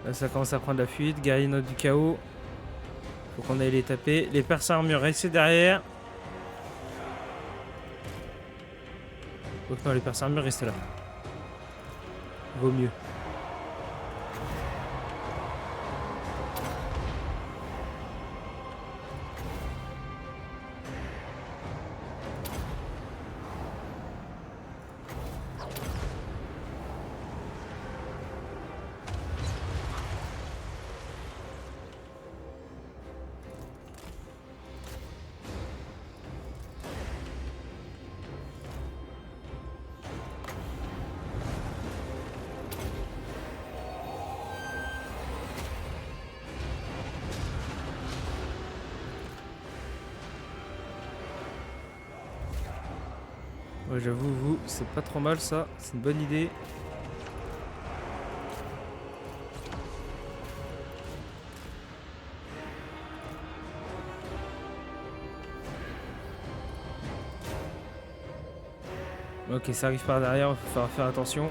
Speaker 1: Là, ça commence à prendre la fuite. Guerrier note du chaos. Faut qu'on aille les taper. Les perses armure, restez derrière. Donc non, les perses armure, restez là. Vaut mieux. Ouais, j'avoue, vous, c'est pas trop mal ça. C'est une bonne idée. Ok, ça arrive par derrière, il faut faire attention.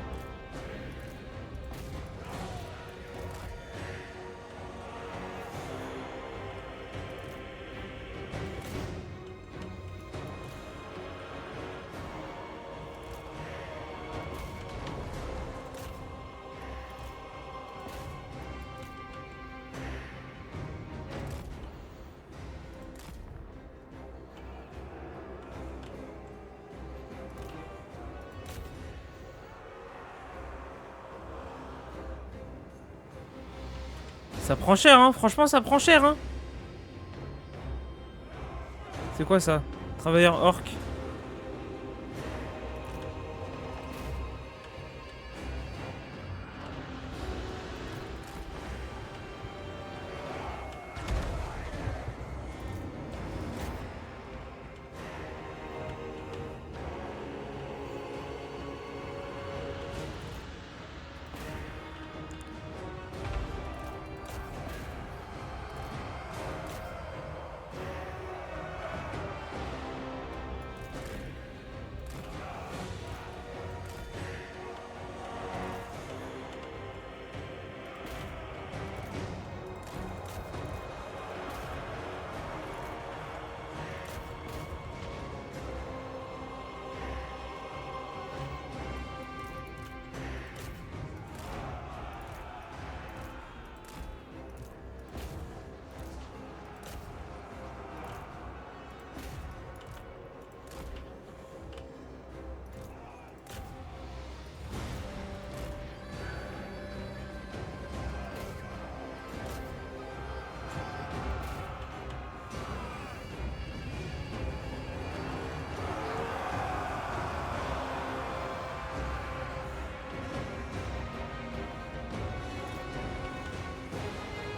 Speaker 1: Ça prend cher, hein. Franchement, ça prend cher, hein. C'est quoi ça? Travailleur orc.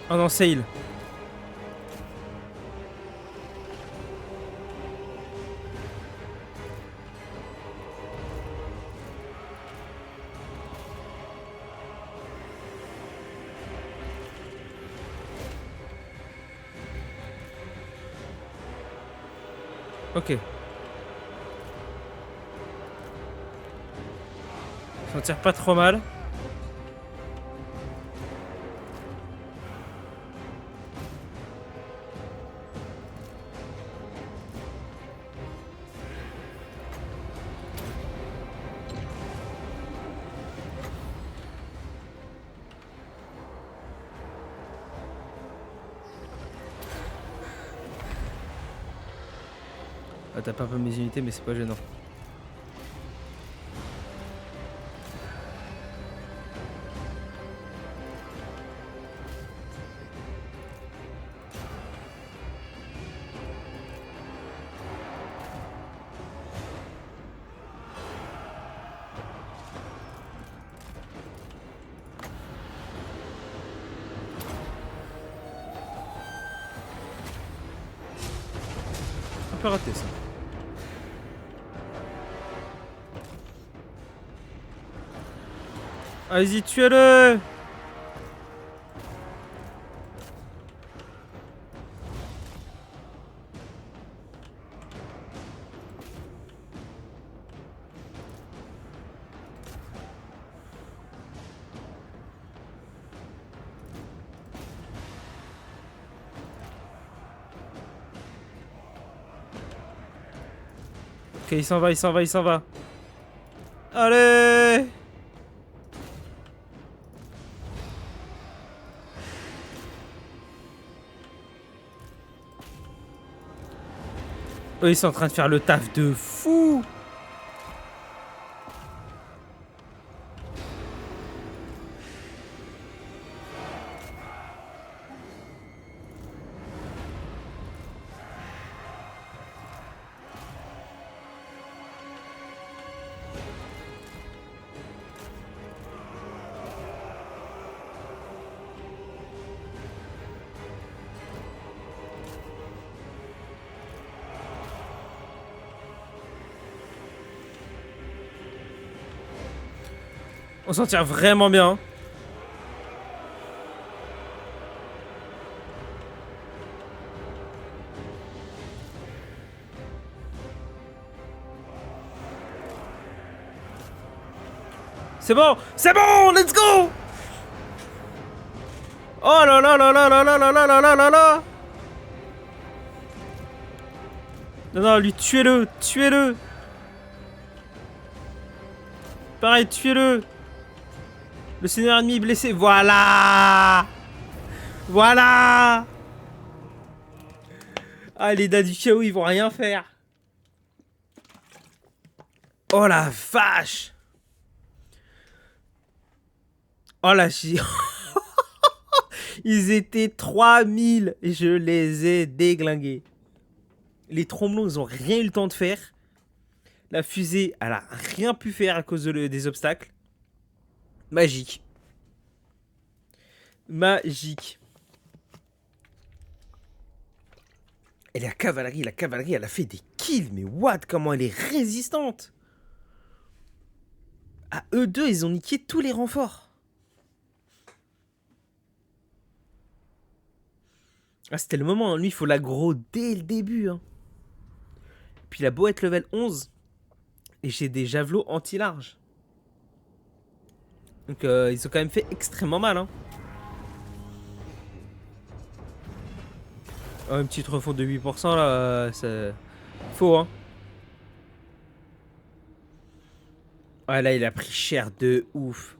Speaker 1: Oh non, Sail. Ok. S'en tire pas trop mal. Ah, t'as pas un peu mes unités, mais c'est pas gênant. Un peu raté ça. Allez-y, tuez-le! Ok, il s'en va, il s'en va, il s'en va. Allez! Eux, ils sont en train de faire le taf de fou! On s'en tire vraiment bien. C'est bon, let's go! Oh là là là là là là là là là là là là! Non, non, lui, tuez-le, tuez-le! Pareil, tuez-le! Le seigneur ennemi blessé, voilà! Voilà! Ah, les dads du chaos, ils vont rien faire. Oh la vache! Oh la chi... Ils étaient 3000 et je les ai déglingués. Les tromblons, ils ont rien eu le temps de faire. La fusée, elle a rien pu faire à cause des obstacles. Magique. Magique. Et la cavalerie, elle a fait des kills. Mais what? Comment elle est résistante? À eux deux, ils ont niqué tous les renforts. Ah, c'était le moment. Hein. Lui, il faut l'aggro dès le début. Hein. Puis il a beau être level 11. Et j'ai des javelots anti-large. Donc ils ont quand même fait extrêmement mal. Hein. Oh, une petite refonte de 8% là, c'est faux. Hein. Ouais, là, il a pris cher de ouf.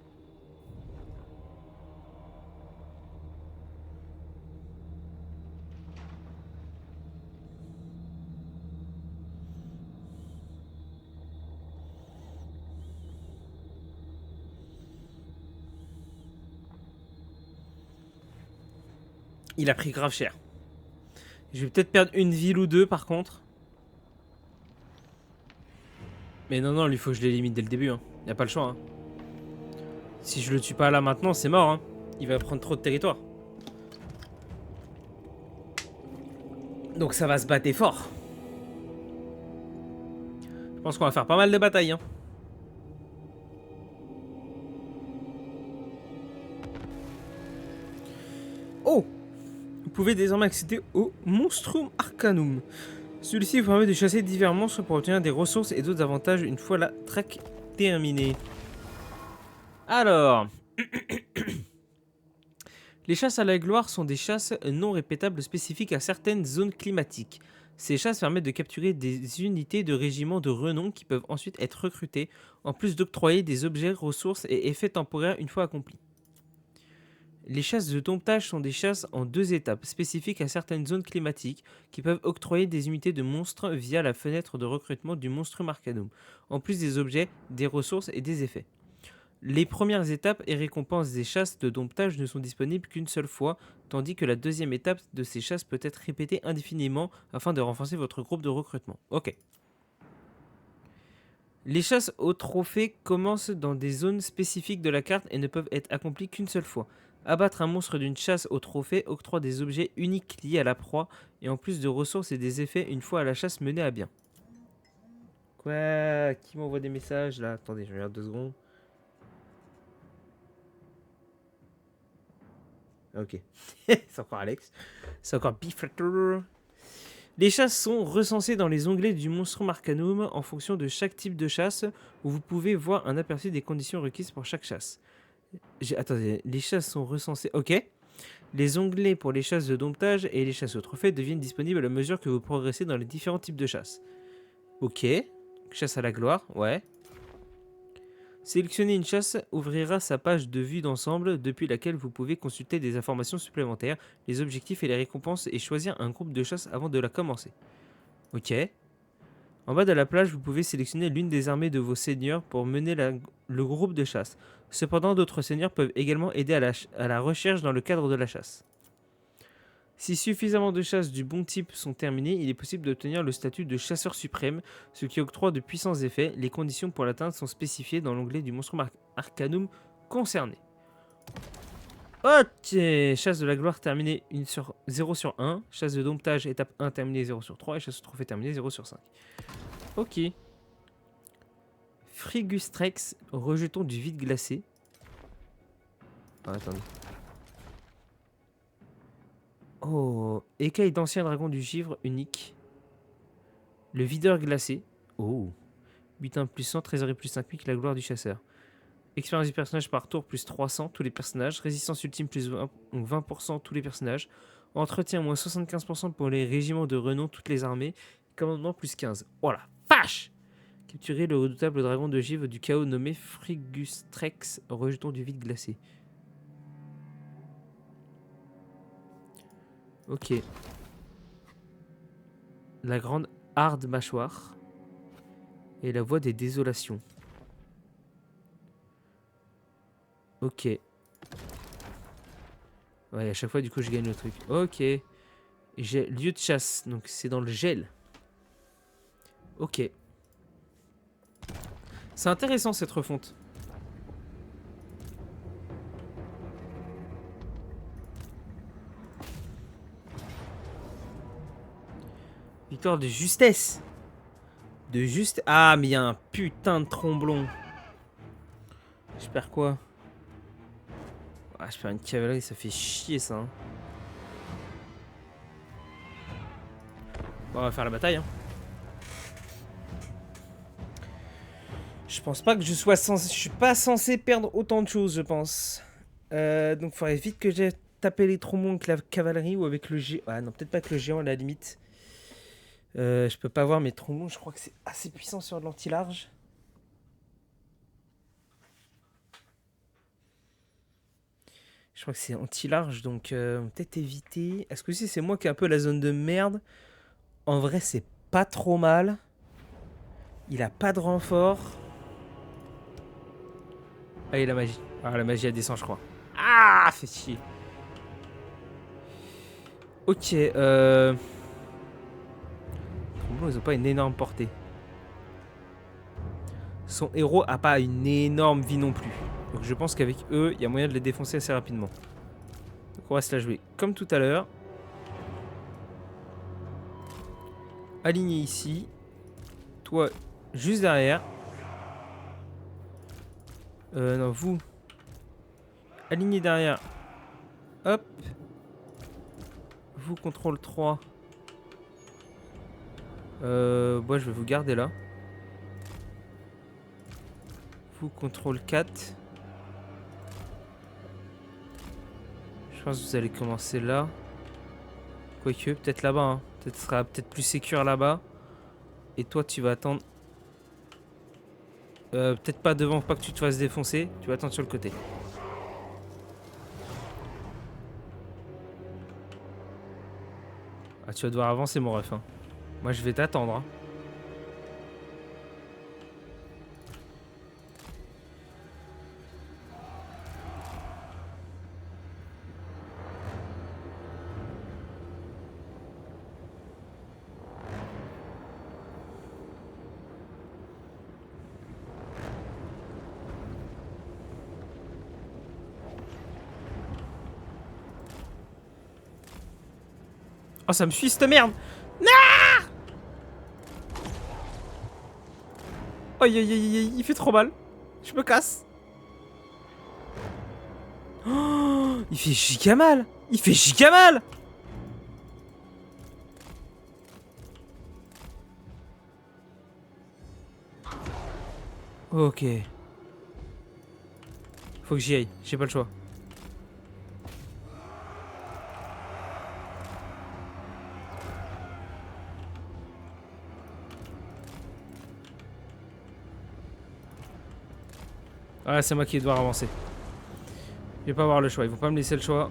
Speaker 1: Il a pris grave cher. Je vais peut-être perdre une ville ou deux par contre. Mais non, non, lui faut que je l'élimine dès le début. Hein. Y a pas le choix. Hein. Si je le tue pas là maintenant, c'est mort. Hein. Il va prendre trop de territoire. Donc ça va se battre fort. Je pense qu'on va faire pas mal de batailles. Hein. Oh! Vous pouvez désormais accéder au Monstrum Arcanum. Celui-ci vous permet de chasser divers monstres pour obtenir des ressources et d'autres avantages une fois la track terminée. Alors... Les chasses à la gloire sont des chasses non répétables spécifiques à certaines zones climatiques. Ces chasses permettent de capturer des unités de régiments de renom qui peuvent ensuite être recrutées, en plus d'octroyer des objets, ressources et effets temporaires une fois accomplis. Les chasses de domptage sont des chasses en 2 étapes, spécifiques à certaines zones climatiques, qui peuvent octroyer des unités de monstres via la fenêtre de recrutement du Monstrum Arcanum, en plus des objets, des ressources et des effets. Les premières étapes et récompenses des chasses de domptage ne sont disponibles qu'une seule fois, tandis que la deuxième étape de ces chasses peut être répétée indéfiniment afin de renforcer votre groupe de recrutement. Ok. Les chasses aux trophées commencent dans des zones spécifiques de la carte et ne peuvent être accomplies qu'une seule fois. Abattre un monstre d'une chasse au trophée octroie des objets uniques liés à la proie et en plus de ressources et des effets une fois la chasse menée à bien. Quoi? Qui m'envoie des messages là? Attendez, je regarde 2 secondes. Ok. C'est encore Alex. C'est encore Biflator. Les chasses sont recensées dans les onglets du Monstrum Arcanum en fonction de chaque type de chasse, où vous pouvez voir un aperçu des conditions requises pour chaque chasse. Attendez, les chasses sont recensées. Ok. Les onglets pour les chasses de domptage et les chasses au trophée deviennent disponibles à mesure que vous progressez dans les différents types de chasses. Ok. Chasse à la gloire, ouais. Sélectionner une chasse ouvrira sa page de vue d'ensemble depuis laquelle vous pouvez consulter des informations supplémentaires, les objectifs et les récompenses et choisir un groupe de chasse avant de la commencer. Ok. En bas de la plage, vous pouvez sélectionner l'une des armées de vos seigneurs pour mener le groupe de chasse. Cependant, d'autres seigneurs peuvent également aider à la recherche dans le cadre de la chasse. Si suffisamment de chasses du bon type sont terminées, il est possible d'obtenir le statut de chasseur suprême, ce qui octroie de puissants effets. Les conditions pour l'atteindre sont spécifiées dans l'onglet du Monstrum Arcanum concerné. Ok, chasse de la gloire terminée 0 sur 1, chasse de domptage étape 1 terminée 0 sur 3 et chasse de trophée terminée 0 sur 5. Ok. Frigustrex, rejeton du vide glacé. Ah, attendez. Oh, écaille d'ancien dragon du givre unique. Le videur glacé. Oh. Butin plus 100, trésorerie plus 5000, la gloire du chasseur. Expérience du personnage par tour plus 300, tous les personnages. Résistance ultime plus 20, donc 20% tous les personnages. Entretien moins 75% pour les régiments de renom, toutes les armées. Commandement plus 15. Oh la vache! Capturer le redoutable dragon de givre du chaos nommé Frigustrex, rejeton du vide glacé. Ok. La grande harde mâchoire. Et la voix des désolations. Ok. Ouais, à chaque fois, du coup, je gagne le truc. Ok. J'ai lieu de chasse. Donc, c'est dans le gel. Ok. C'est intéressant, cette refonte. Victoire de justesse. De juste... Ah, mais il y a un putain de tromblon. Je perds quoi? Ah, je perds une cavalerie, ça fait chier, ça. Hein. Bon, on va faire la bataille. Hein. Je pense pas que je sois censé... Je suis pas censé perdre autant de choses, je pense. Donc, il faudrait vite que j'aie tapé les trombons avec la cavalerie ou avec le géant. Ah non, peut-être pas avec le géant à la limite. Je peux pas voir mes trombons, je crois que c'est assez puissant sur l'anti-large. Je crois que c'est anti-large, donc peut-être éviter. Est-ce que c'est moi qui ai un peu la zone de merde? En vrai, c'est pas trop mal. Il a pas de renfort. Ah, et la magie. Ah, la magie, elle descend, je crois. Ah, fait chier. Ok, ils ont pas une énorme portée. Son héros a pas une énorme vie non plus. Donc je pense qu'avec eux, il y a moyen de les défoncer assez rapidement. Donc on va se la jouer comme tout à l'heure. aligné ici. Toi, juste derrière. Non, vous. Aligné derrière. Hop. Vous, contrôle 3. Moi, je vais vous garder là. Vous, contrôle 4. Je pense que vous allez commencer là. Quoique, peut-être là-bas. Hein. Peut-être sera peut-être plus sécure là-bas. Et toi, tu vas attendre. Peut-être pas devant, pas que tu te fasses défoncer. Tu vas attendre sur le côté. Ah, tu vas devoir avancer, mon ref. Hein. Moi, je vais t'attendre. Hein. Oh, ça me suit, cette merde! Non! Aïe, aïe, aïe, aïe, il fait trop mal. Je me casse. Oh, il fait giga mal. Il fait giga mal. Ok. Faut que j'y aille. J'ai pas le choix. Ah, c'est moi qui vais devoir avancer. Je vais pas avoir le choix. Ils vont pas me laisser le choix.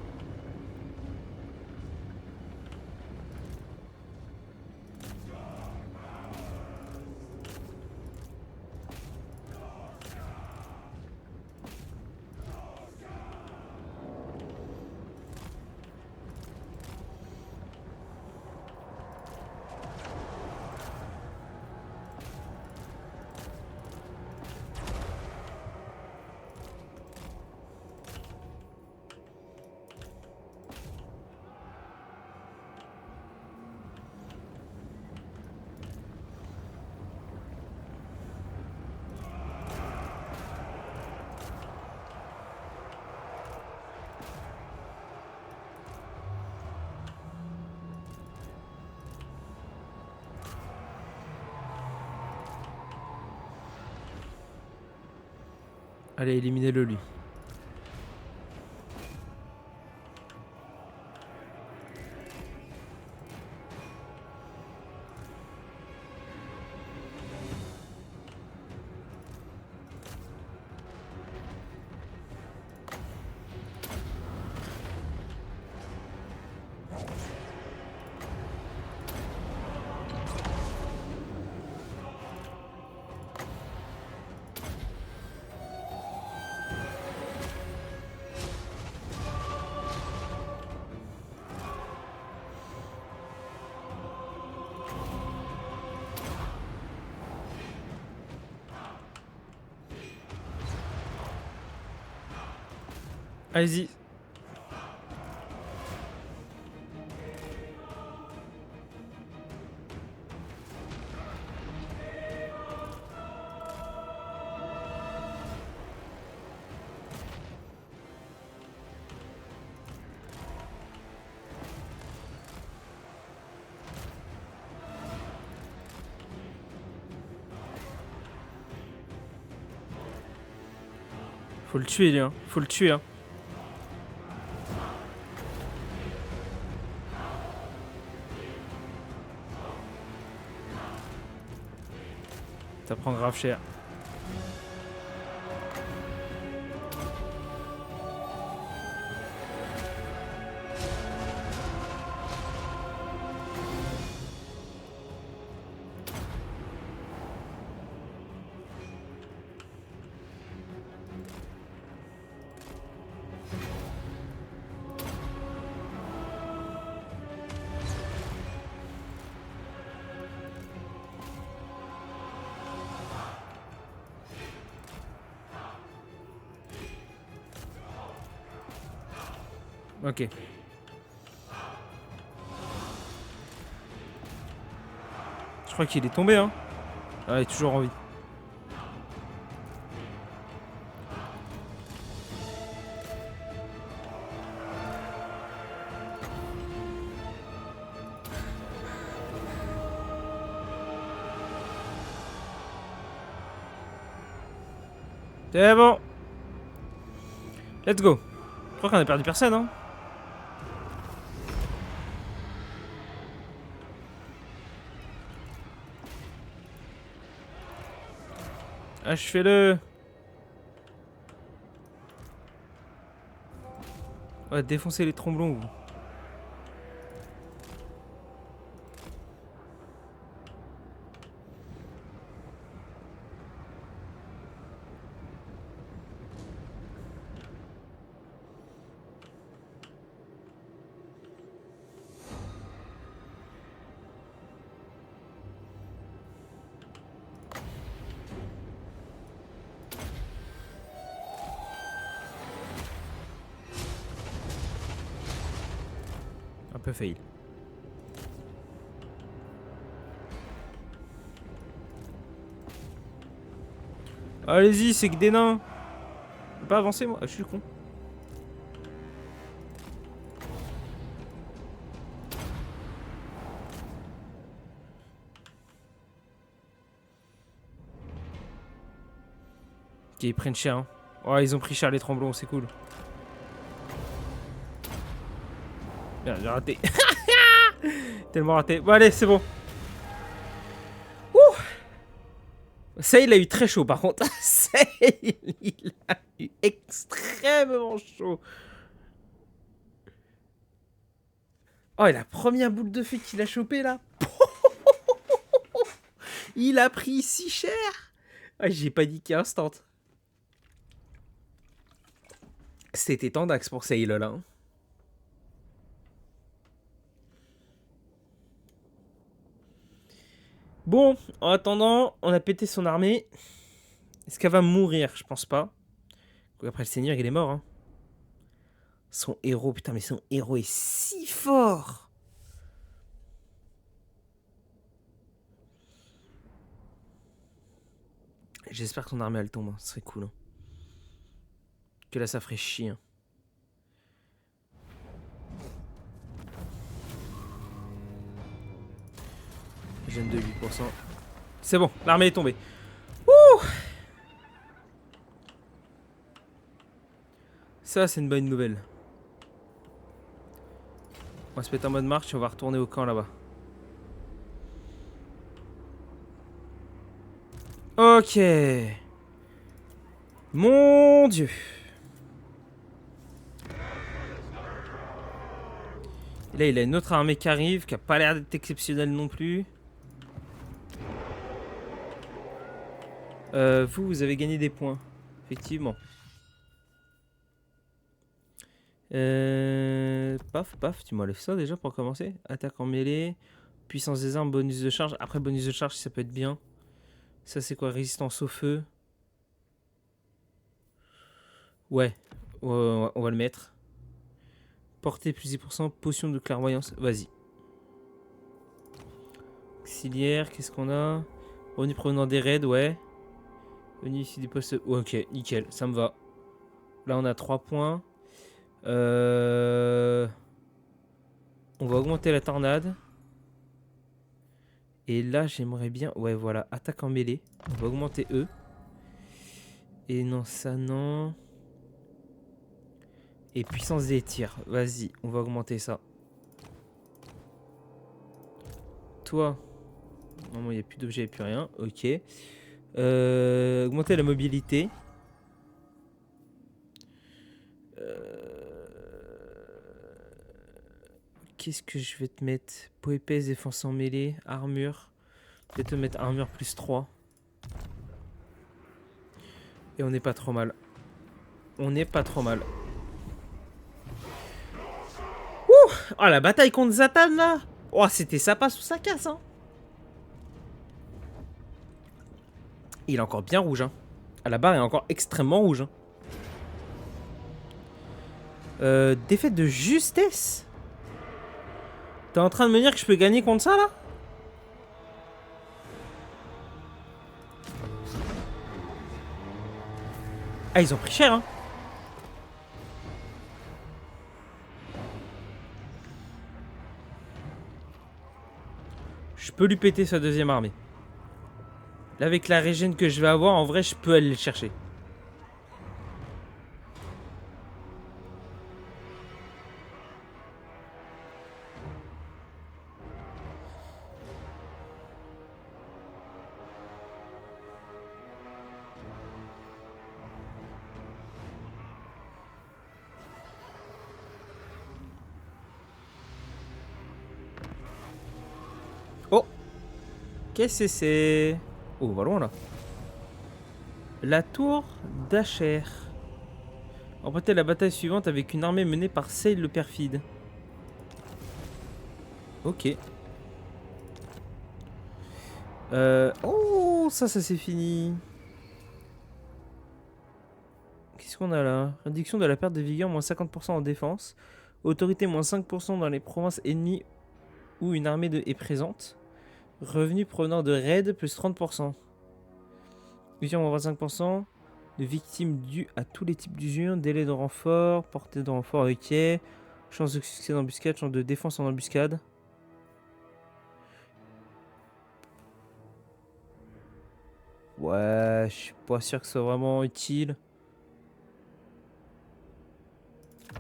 Speaker 1: Allez, éliminez-le, lui. Allez-y. Faut le tuer, lui. Hein. Faut le tuer. Hein. Ça prend grave cher. Ok. crois qu'il est tombé, hein. Ah, il est toujours en vie. C'est bon. Let's go. Je crois qu'on a perdu personne, hein. Achevez-le. On va défoncer les tromblons. Vous. Un peu fail. Allez-y, c'est que des nains. Je peux pas avancer moi, je suis con. Ok, ils prennent cher. Hein. Oh, ils ont pris cher les tremblons, c'est cool. Bien, j'ai raté. Tellement raté. Bon, allez, c'est bon. Ouh. Ça, il a eu très chaud par contre. Ça, il a eu extrêmement chaud. Oh, et la première boule de feu qu'il a chopée là. Il a pris si cher. Ah, j'ai paniqué instant. C'était tendax pour Sail là. Hein. Bon, en attendant, on a pété son armée. Est-ce qu'elle va mourir? Je pense pas. Après, le seigneur, il est mort. Hein. Son héros, putain, mais son héros est si fort. J'espère que son armée, elle tombe. Hein. Ce serait cool. Hein. Que là, ça ferait chier. Hein. Gêne de 8%. C'est bon, l'armée est tombée. Ouh. Ça, c'est une bonne nouvelle. On va se mettre en mode marche et on va retourner au camp là-bas. Ok. Mon Dieu. Et là, il a une autre armée qui arrive, qui a pas l'air d'être exceptionnelle non plus. Vous avez gagné des points. Effectivement. Paf, paf, tu m'enlèves ça déjà pour commencer. Attaque en mêlée. Puissance des armes, bonus de charge. Après, bonus de charge, ça peut être bien. Ça, c'est quoi? Résistance au feu. Ouais. On va le mettre. Portée plus 10%. Potion de clairvoyance. Vas-y. Auxiliaire, qu'est-ce qu'on a? Revenu provenant des raids, ouais. Venu ici des postes. Ok, nickel, ça me va. Là, on a 3 points. On va augmenter la tornade. Et là, j'aimerais bien... Ouais, voilà, attaque en mêlée. On va augmenter eux. Et non, ça, non. Et puissance des tirs. Vas-y, on va augmenter ça. Toi. Non, il n'y a plus d'objets, il n'y a plus rien. Ok. Augmenter la mobilité. Qu'est-ce que je vais te mettre? Peau épaisse, défense en mêlée, armure. Je vais te mettre armure plus 3. Et on n'est pas trop mal. On n'est pas trop mal. Ouh! Oh, la bataille contre Zatan là! Oh, c'était ça passe ou ça casse, hein! Il est encore bien rouge, hein. À la barre, il est encore extrêmement rouge. Hein. Défaite de justesse. T'es en train de me dire que je peux gagner contre ça, là? Ah, ils ont pris cher, hein. Je peux lui péter sa deuxième armée. Là, avec la régène que je vais avoir, en vrai, je peux aller le chercher. Oh! Qu'est-ce que c'est? Oh, va loin là. La tour d'Acher. Remporter la bataille suivante avec une armée menée par Seil le perfide. Ok. Oh, ça c'est fini. Qu'est-ce qu'on a là? Réduction de la perte de vigueur, moins 50% en défense. Autorité, moins 5% dans les provinces ennemies où une armée est présente. Revenus provenant de raids, plus 30%. Vision, moins 25%. De victimes dues à tous les types d'usures. Délai de renfort, portée de renfort, ok. Chance de succès d'embuscade, chance de défense en embuscade. Ouais, je suis pas sûr que ce soit vraiment utile.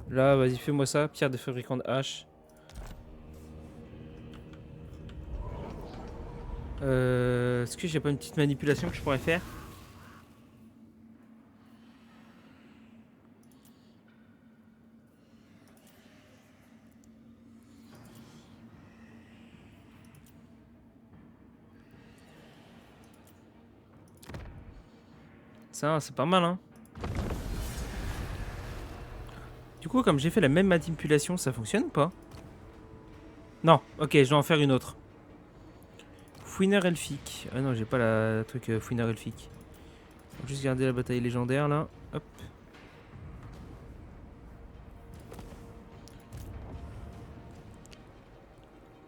Speaker 1: Là, vas-y, fais-moi ça. Pierre de fabricant de hache. Est-ce que j'ai pas une petite manipulation que je pourrais faire? Ça, c'est pas mal, hein. Du coup, comme j'ai fait la même manipulation, ça fonctionne ou pas? Non, ok, je dois en faire une autre. Fouineur elfique. Ah non, j'ai pas la truc fouineur elfique. On va juste garder la bataille légendaire là. Hop.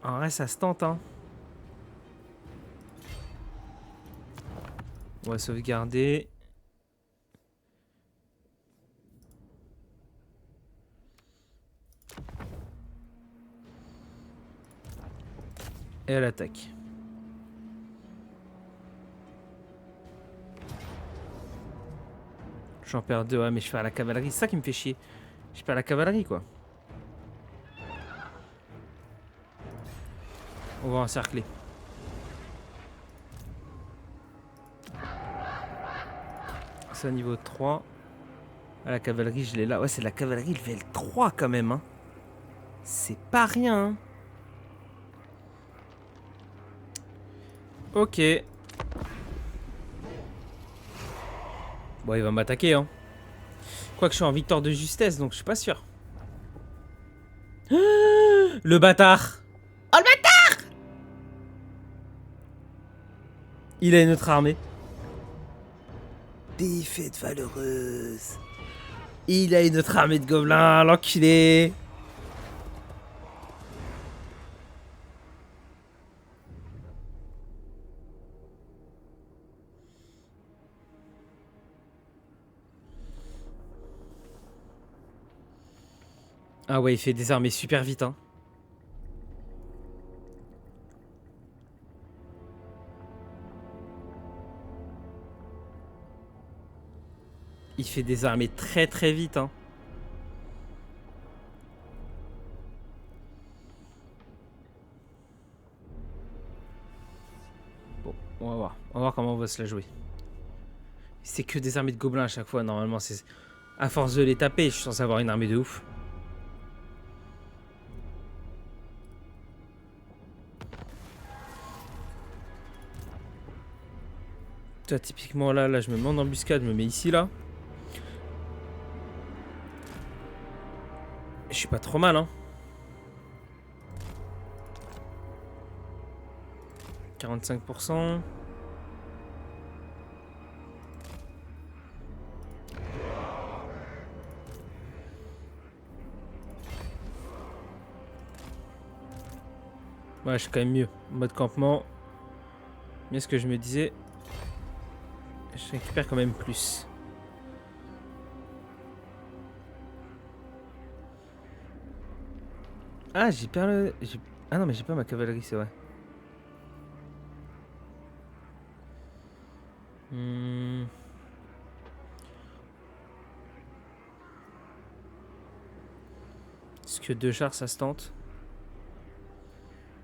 Speaker 1: En vrai, ça se tente, hein. On va sauvegarder. Et elle attaque. J'en perds deux, ouais, mais je perds la cavalerie. C'est ça qui me fait chier. Je perds la cavalerie, quoi. On va encercler. C'est à niveau 3. Ah, la cavalerie, je l'ai là. Ouais, c'est la cavalerie level 3 quand même, hein. C'est pas rien, hein. Ok. Bon, il va m'attaquer, hein. Quoique je suis en victoire de justesse, donc je suis pas sûr. Le bâtard. Oh, le bâtard! Il a une autre armée. Défaite valeureuse. Il a une autre armée de gobelins, l'enculé. Ah ouais, il fait des armées super vite, hein. Il fait des armées très très vite, hein. Bon, on va voir. On va voir comment on va se la jouer. C'est que des armées de gobelins à chaque fois. Normalement, c'est... À force de les taper, je suis censé avoir une armée de ouf. Toi, typiquement, là, je me mets en embuscade. Je me mets ici, là. Je suis pas trop mal, hein. 45%. Ouais, je suis quand même mieux. Mode campement. Mais ce que je me disais, je récupère quand même plus. Ah, j'ai perdu le... Ah non, mais j'ai pas ma cavalerie, c'est vrai. Hmm. Est-ce que 2 chars, ça se tente?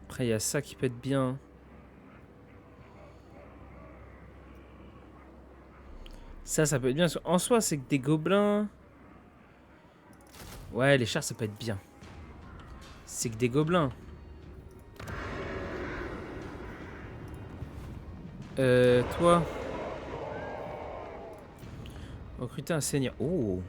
Speaker 1: Après, il y a ça qui peut être bien. Ça peut être bien. En soi, c'est que des gobelins... Ouais, les chars, ça peut être bien. C'est que des gobelins. Toi... Recruter un seigneur. Oh.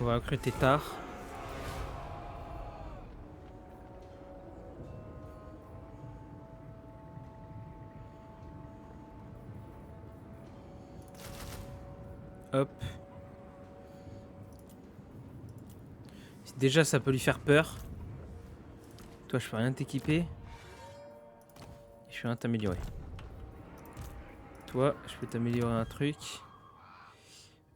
Speaker 1: On va recruter tard. Hop. Déjà, ça peut lui faire peur. Toi, je peux rien t'équiper. Je peux rien t'améliorer. Toi, je peux t'améliorer un truc.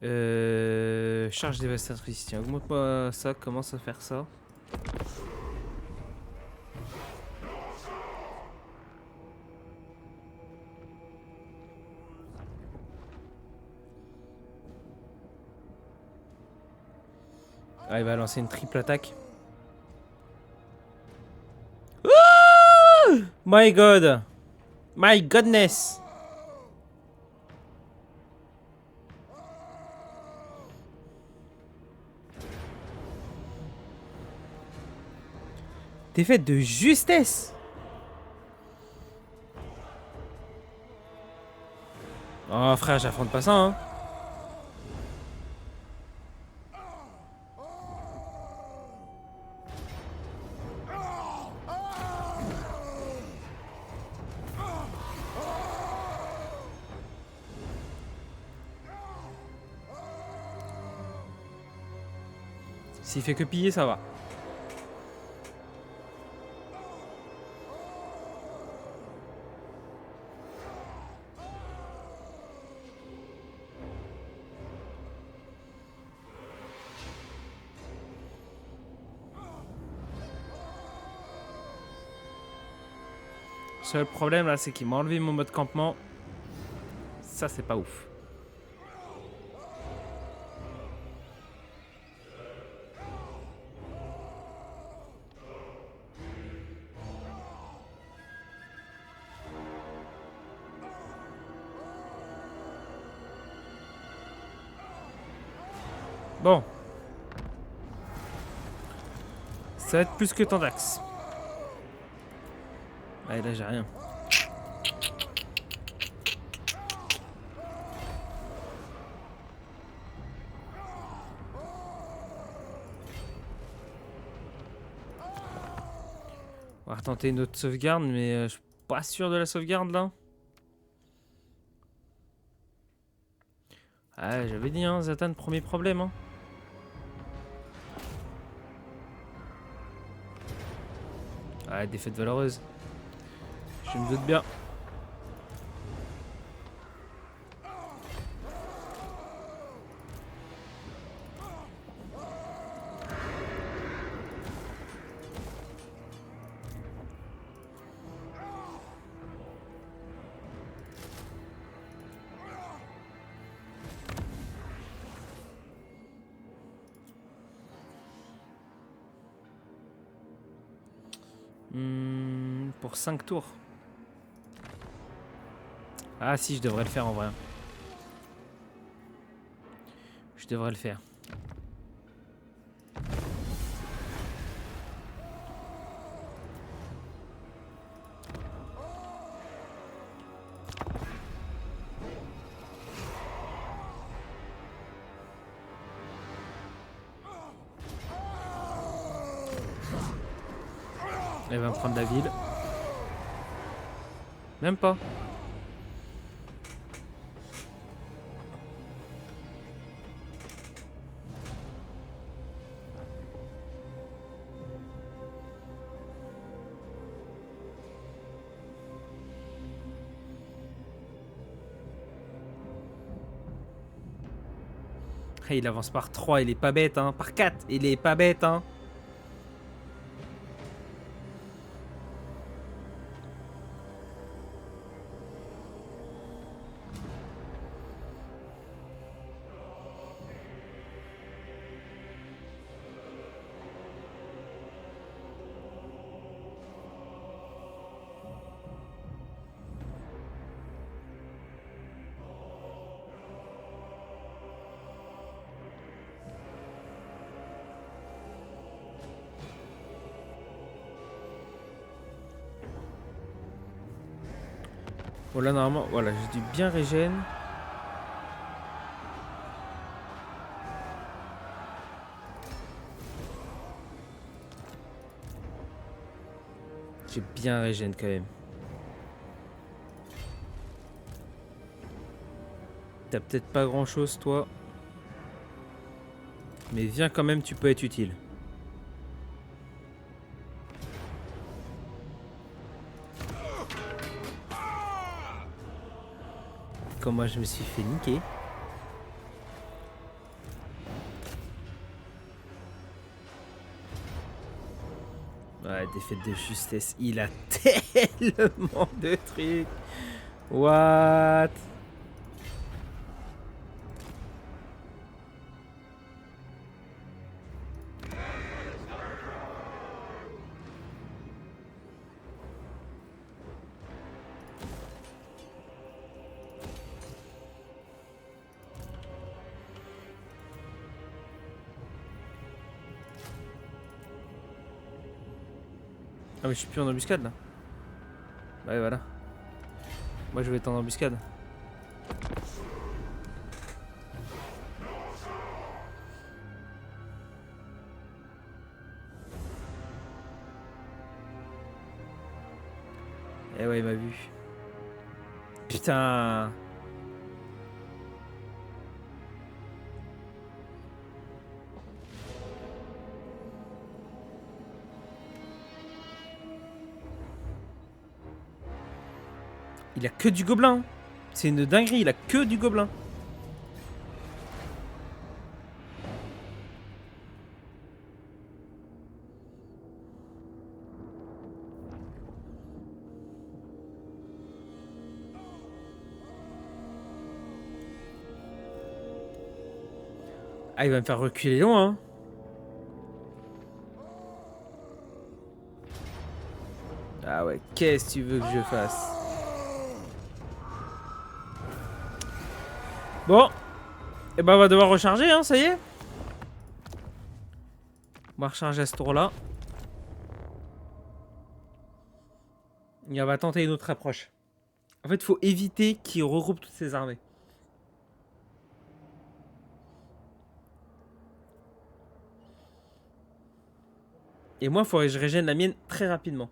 Speaker 1: Charge dévastatrice. Tiens, augmente-moi ça. Commence à faire ça. Ah, il va lancer une triple attaque. My God. My goodness. T'es fait de justesse. Oh frère, j'affronte pas ça, hein. S'il fait que piller, ça va. Le seul problème là, c'est qu'il m'a enlevé mon mode campement. Ça, c'est pas ouf. Bon. Ça va être plus que tant d'axes. Ouais, là, j'ai rien. On va retenter une autre sauvegarde, mais je suis pas sûr de la sauvegarde là. Ah, j'avais dit, hein, Zatan, premier problème. Hein. Ah, défaite valeureuse. Je me doute bien. Pour 5 tours. Ah si, je devrais le faire en vrai. Je devrais le faire. Elle va me prendre la ville. Même pas. Il avance par 3, il est pas bête, hein. Par 4, il est pas bête, hein. Bon là normalement, voilà, j'ai dû bien régène. J'ai bien régène quand même. T'as peut-être pas grand chose toi. Mais viens quand même, tu peux être utile. Comme moi je me suis fait niquer. Ouais, défaite de justesse. Il a tellement de trucs. What? Ah mais je suis plus en embuscade là. Ouais voilà. Moi je vais être en embuscade. Eh ouais il m'a vu. Putain. Il a que du gobelin. C'est une dinguerie, il a que du gobelin. Ah, il va me faire reculer loin. Hein. Ah ouais, qu'est-ce que tu veux que je fasse? Bon. Et ben on va devoir recharger, hein, ça y est. On va recharger à ce tour-là. Et on va tenter une autre approche. En fait, il faut éviter qu'il regroupe toutes ses armées. Et moi, il faudrait que je régène la mienne très rapidement.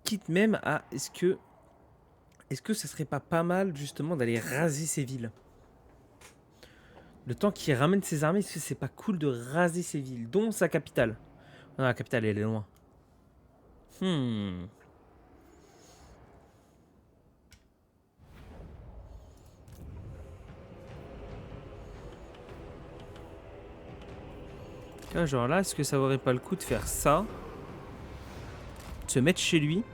Speaker 1: Quitte même à... Est-ce que ça serait pas mal justement d'aller raser ces villes? Le temps qu'il ramène ses armées, est-ce que c'est pas cool de raser ces villes? Dont sa capitale. Non, la capitale, elle est loin. Ah, genre là, est-ce que ça vaudrait pas le coup de faire ça? De se mettre chez lui?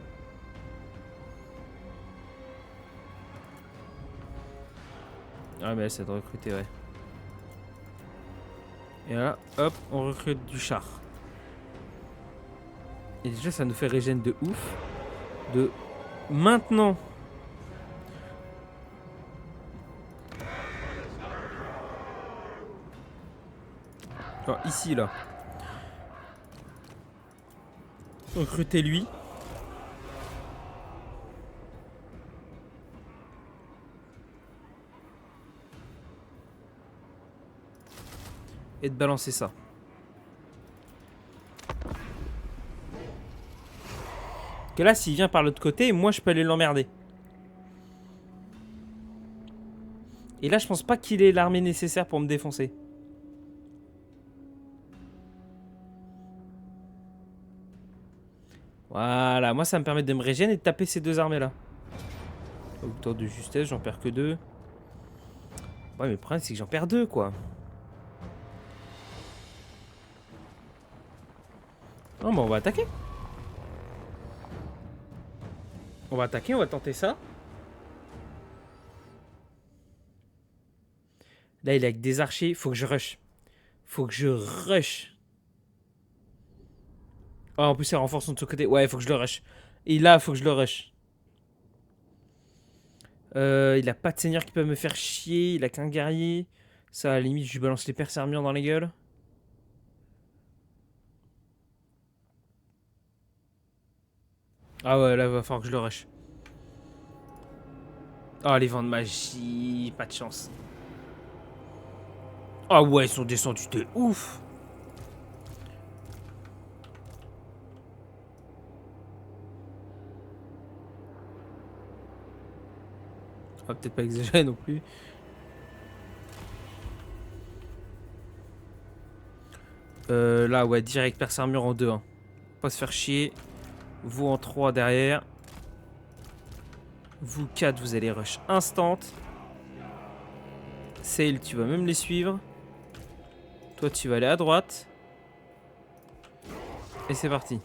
Speaker 1: Ah mais c'est de recruter, ouais. Et là, hop, on recrute du char. Et déjà, ça nous fait régène de ouf. De maintenant. Genre ici, là. Recruter lui. Et de balancer ça. Que là, s'il vient par l'autre côté, moi, je peux aller l'emmerder. Et là, je pense pas qu'il ait l'armée nécessaire pour me défoncer. Voilà, moi, ça me permet de me régénérer et de taper ces deux armées-là. Autant de justesse, j'en perds que 2. Ouais, mais le problème, c'est que j'en perds 2, quoi. Non, mais on va attaquer. On va attaquer, on va tenter ça. Là, il est avec des archers. Faut que je rush. Faut que je rush. Oh, en plus, il renforce de ce côté. Ouais, faut que je le rush. Et là, faut que je le rush. Il a pas de seigneur qui peut me faire chier. Il a qu'un guerrier. Ça, à la limite, je lui balance les perses armures dans les gueules. Ah ouais, là, il va falloir que je le rush. Oh, les vents de magie. Pas de chance. Ah ouais, ils sont descendus de ouf. On va peut-être pas exagérer non plus. Là, ouais, direct perce armure en 2. Hein. Pas se faire chier. Vous en 3 derrière. Vous 4, vous allez rush instant. Sail, tu vas même les suivre. Toi, tu vas aller à droite. Et c'est parti.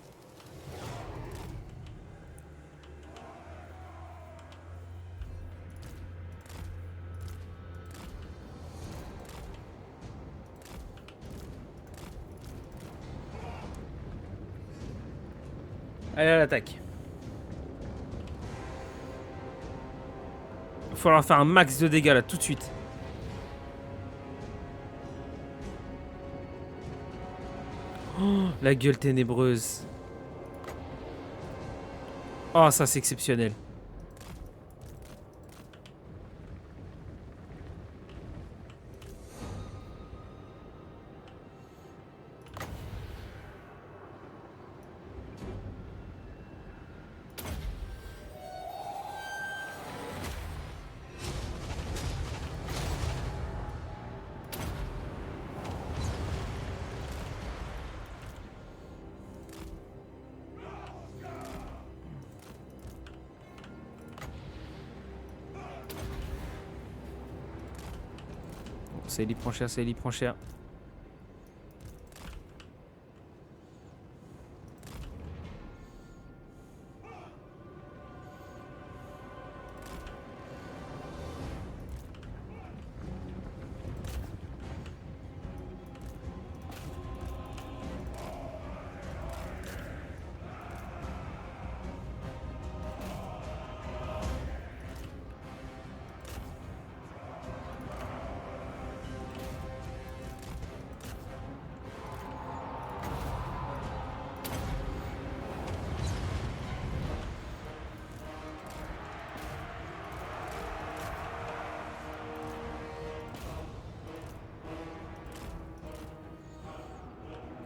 Speaker 1: Allez à l'attaque. Il va falloir faire un max de dégâts là tout de suite. Oh, la gueule ténébreuse. Oh, ça c'est exceptionnel. Ça il prend cher, ça il prend cher.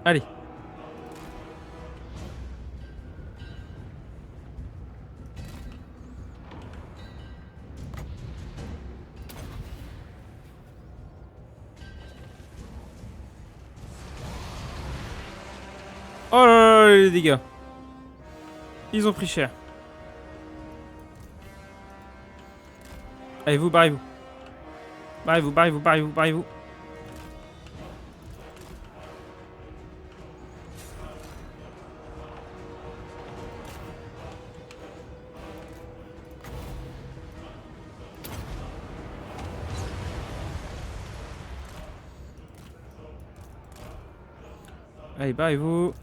Speaker 1: Allez. Oh là là, les dégâts. Ils ont pris cher. Allez, vous, barrez-vous. Barrez-vous, barrez-vous, barrez-vous, barrez-vous. Allez, barrez-vous.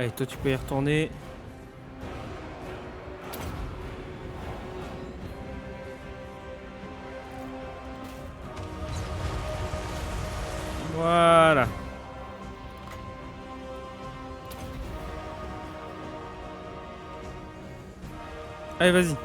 Speaker 1: Allez, toi tu peux y retourner. Voilà. Allez, vas-y.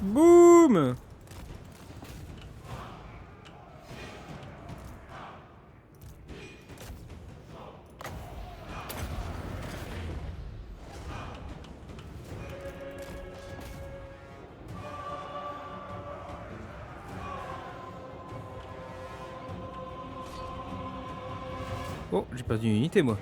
Speaker 1: Boum! Oh, j'ai perdu une unité moi.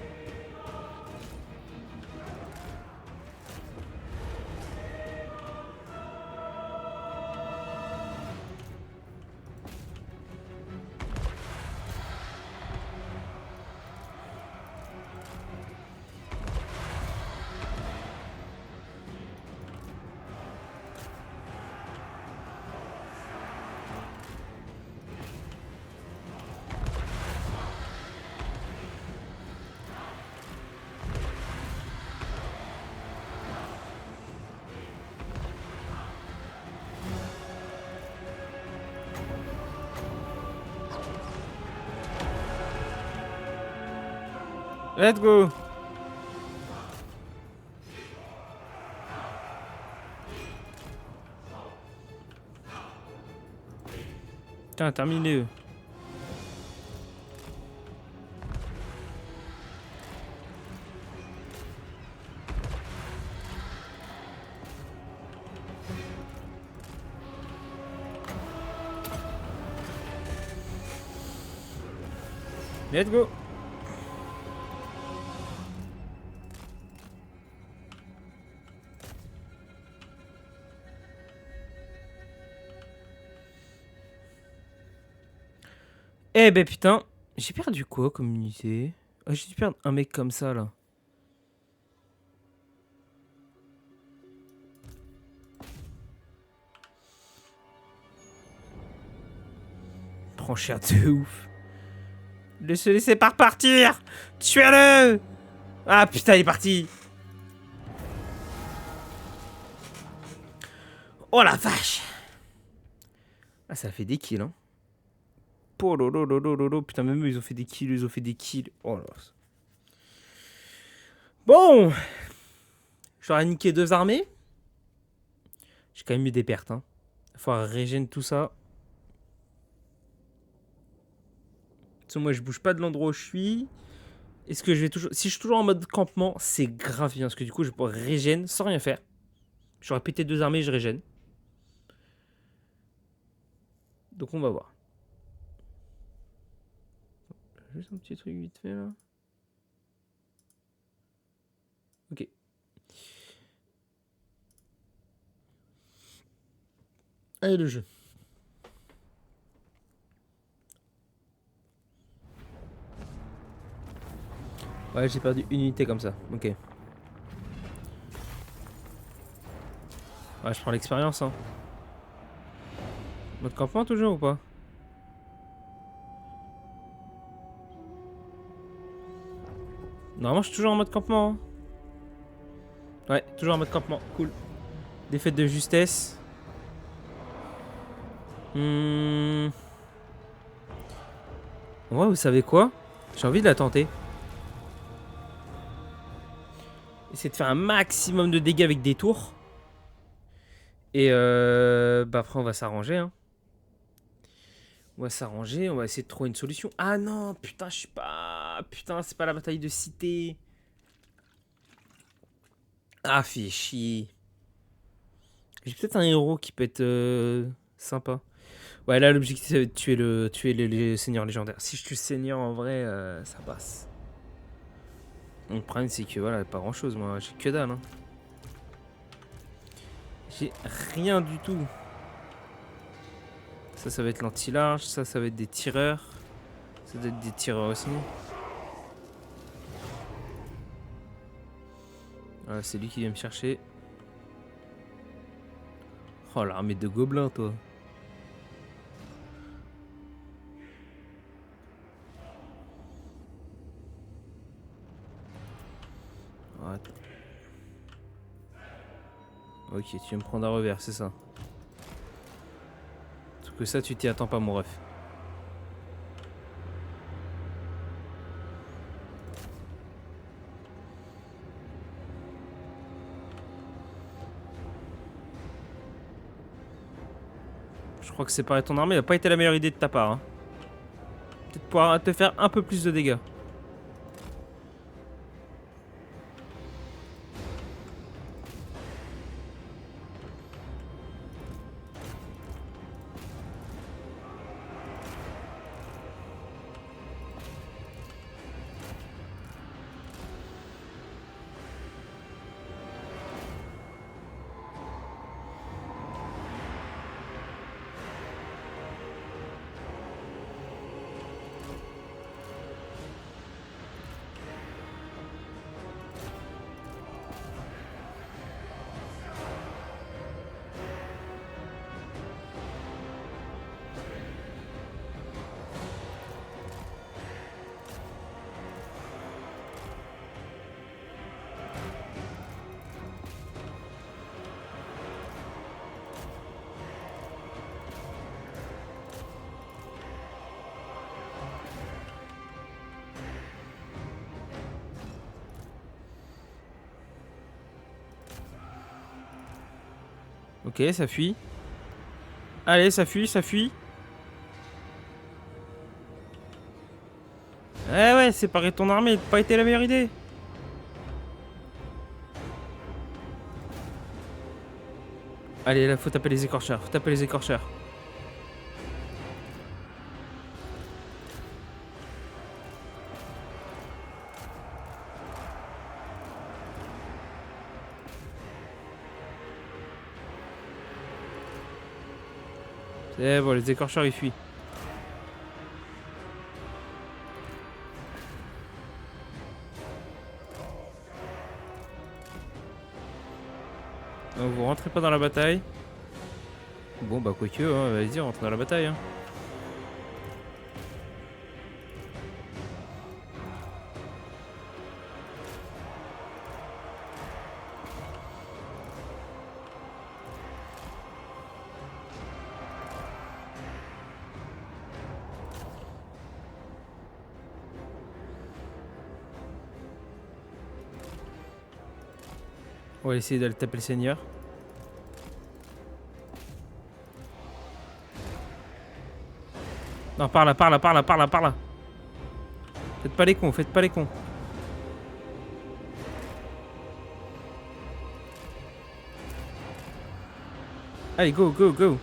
Speaker 1: Let's go! Putain, terminé. Let's go! Eh ben putain, j'ai perdu quoi comme unité? Ah, j'ai dû perdre un mec comme ça là. Prends cher de ouf. Laissez pas repartir! Tuez-le! Ah putain, il est parti! Oh la vache! Ah, ça a fait des kills, hein. Polololololo. Putain, même eux, ils ont fait des kills, ils ont fait des kills. Oh là. Bon! J'aurais niqué 2 armées. J'ai quand même eu des pertes, hein. Il faut régénérer tout ça. Moi, je bouge pas de l'endroit où je suis. Est-ce que je vais toujours... Si je suis toujours en mode campement, c'est grave bien. Parce que du coup, je pourrais régénérer sans rien faire. J'aurais pété 2 armées, je régène. Donc, on va voir. Juste un petit truc vite fait, là. Ok. Allez, le jeu. Ouais, j'ai perdu une unité comme ça. Ok. Ouais, je prends l'expérience, hein. Mode campement toujours ou pas? Normalement, je suis toujours en mode campement. Hein. Ouais, toujours en mode campement. Cool. Défaite de justesse. Ouais, vous savez quoi? J'ai envie de la tenter. Essayer de faire un maximum de dégâts avec des tours. Et bah après, on va s'arranger. Hein. On va s'arranger. On va essayer de trouver une solution. Ah non, putain, je suis pas... Putain, c'est pas la bataille de cité. Ah, fait chier. J'ai peut-être un héros qui peut être sympa. Ouais, là, l'objectif, c'est de tuer les seigneurs légendaires. Si je tue le seigneur, en vrai, ça passe. Le problème, c'est que, voilà, pas grand-chose, moi. J'ai que dalle, hein. J'ai rien du tout. Ça va être l'anti-large. Ça va être des tireurs. Ça doit être des tireurs aussi. Voilà, c'est lui qui vient me chercher. Oh, l'armée de gobelins, toi. Ouais. Ok, tu vas me prendre à revers, c'est ça. Sauf que ça, tu t'y attends pas, mon ref. Je crois que séparer ton armée n'a pas été la meilleure idée de ta part. Hein. Peut-être pouvoir te faire un peu plus de dégâts. Ok, ça fuit. Allez, ça fuit, ça fuit. Eh ouais, séparer ton armée n'a pas été la meilleure idée. Allez, là, faut taper les écorcheurs. Faut taper les écorcheurs. C'est bon, les écorcheurs, ils fuient. Donc, vous rentrez pas dans la bataille. Bon, bah, quoique, hein, vas-y, rentre dans la bataille. Hein. On va essayer d'aller taper le seigneur. Non, par là, par là, par là, par là, par là. Faites pas les cons, faites pas les cons. Allez, go, go, go.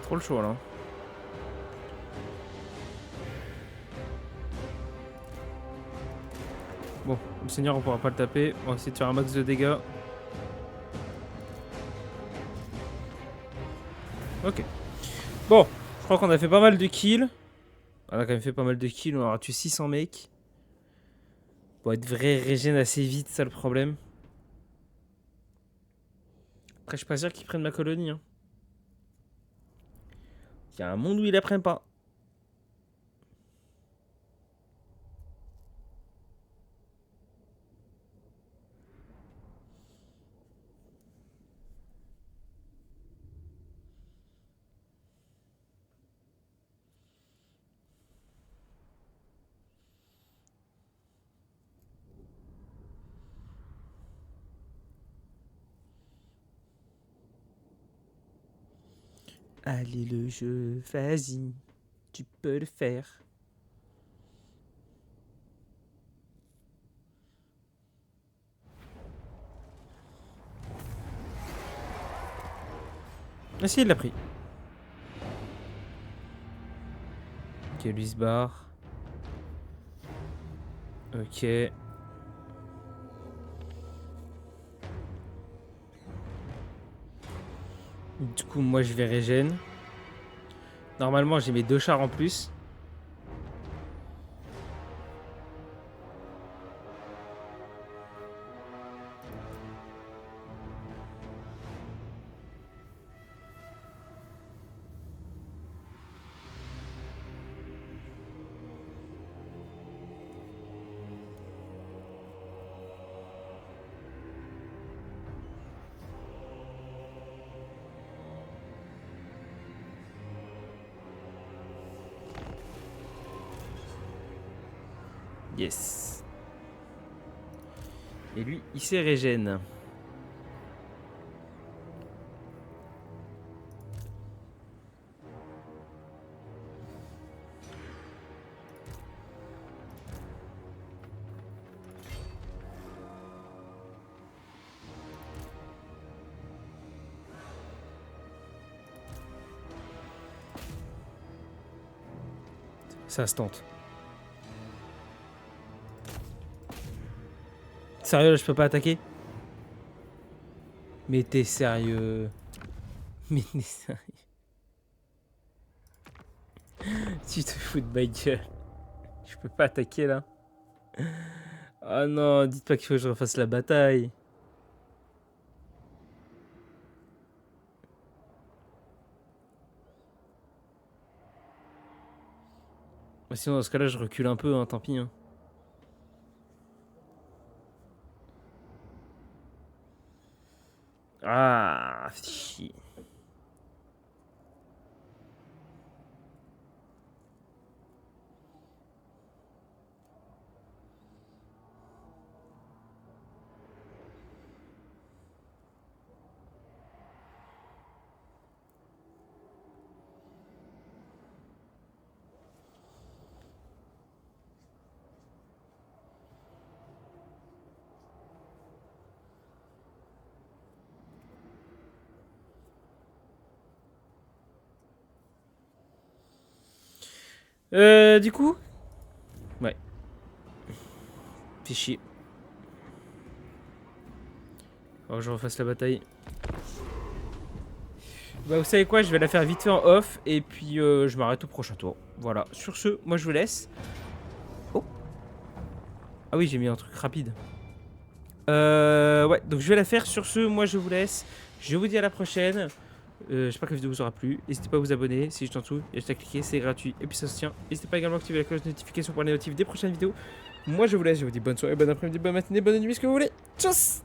Speaker 1: Trop le choix là. Bon, le seigneur on pourra pas le taper. On va essayer de faire un max de dégâts. Ok. Bon, je crois qu'on a fait pas mal de kills. On a quand même fait pas mal de kills. On aura tué 600 mecs. Bon, être vrai régène assez vite, ça le problème. Après, je suis pas sûr qu'ils prennent ma colonie. Hein. Il y a un monde où ils la prennent pas. Allez le jeu, vas-y, tu peux le faire. Ah si, il l'a pris. Ok, lui se barre. Ok. Du coup, moi je vais régène. Normalement, j'ai mes 2 chars en plus. Yes. Et lui, il s'est régène. Ça se tente. Sérieux, là, je peux pas attaquer? Mais t'es sérieux? Mais t'es sérieux? Tu te fous de ma gueule. Je peux pas attaquer là. Ah non, dites pas qu'il faut que je refasse la bataille. Sinon, dans ce cas-là, je recule un peu, hein, tant pis. Hein. Ah, chier. Du coup. Ouais. Fais chier. Alors je refasse la bataille. Bah vous savez quoi, je vais la faire vite fait en off. Et puis je m'arrête au prochain tour. Voilà. Sur ce, moi je vous laisse. Oh. Ah oui, j'ai mis un truc rapide. Ouais, donc je vais la faire. Sur ce, moi je vous laisse. Je vous dis à la prochaine. J'espère que la vidéo vous aura plu. N'hésitez pas à vous abonner, c'est juste en dessous. Il y a juste à cliquer, c'est gratuit et puis ça se tient. N'hésitez pas également à activer la cloche de notification pour les notifs des prochaines vidéos. Moi je vous laisse, je vous dis bonne soirée, bon après-midi, bonne matinée, bonne nuit, ce que vous voulez. Tchuss!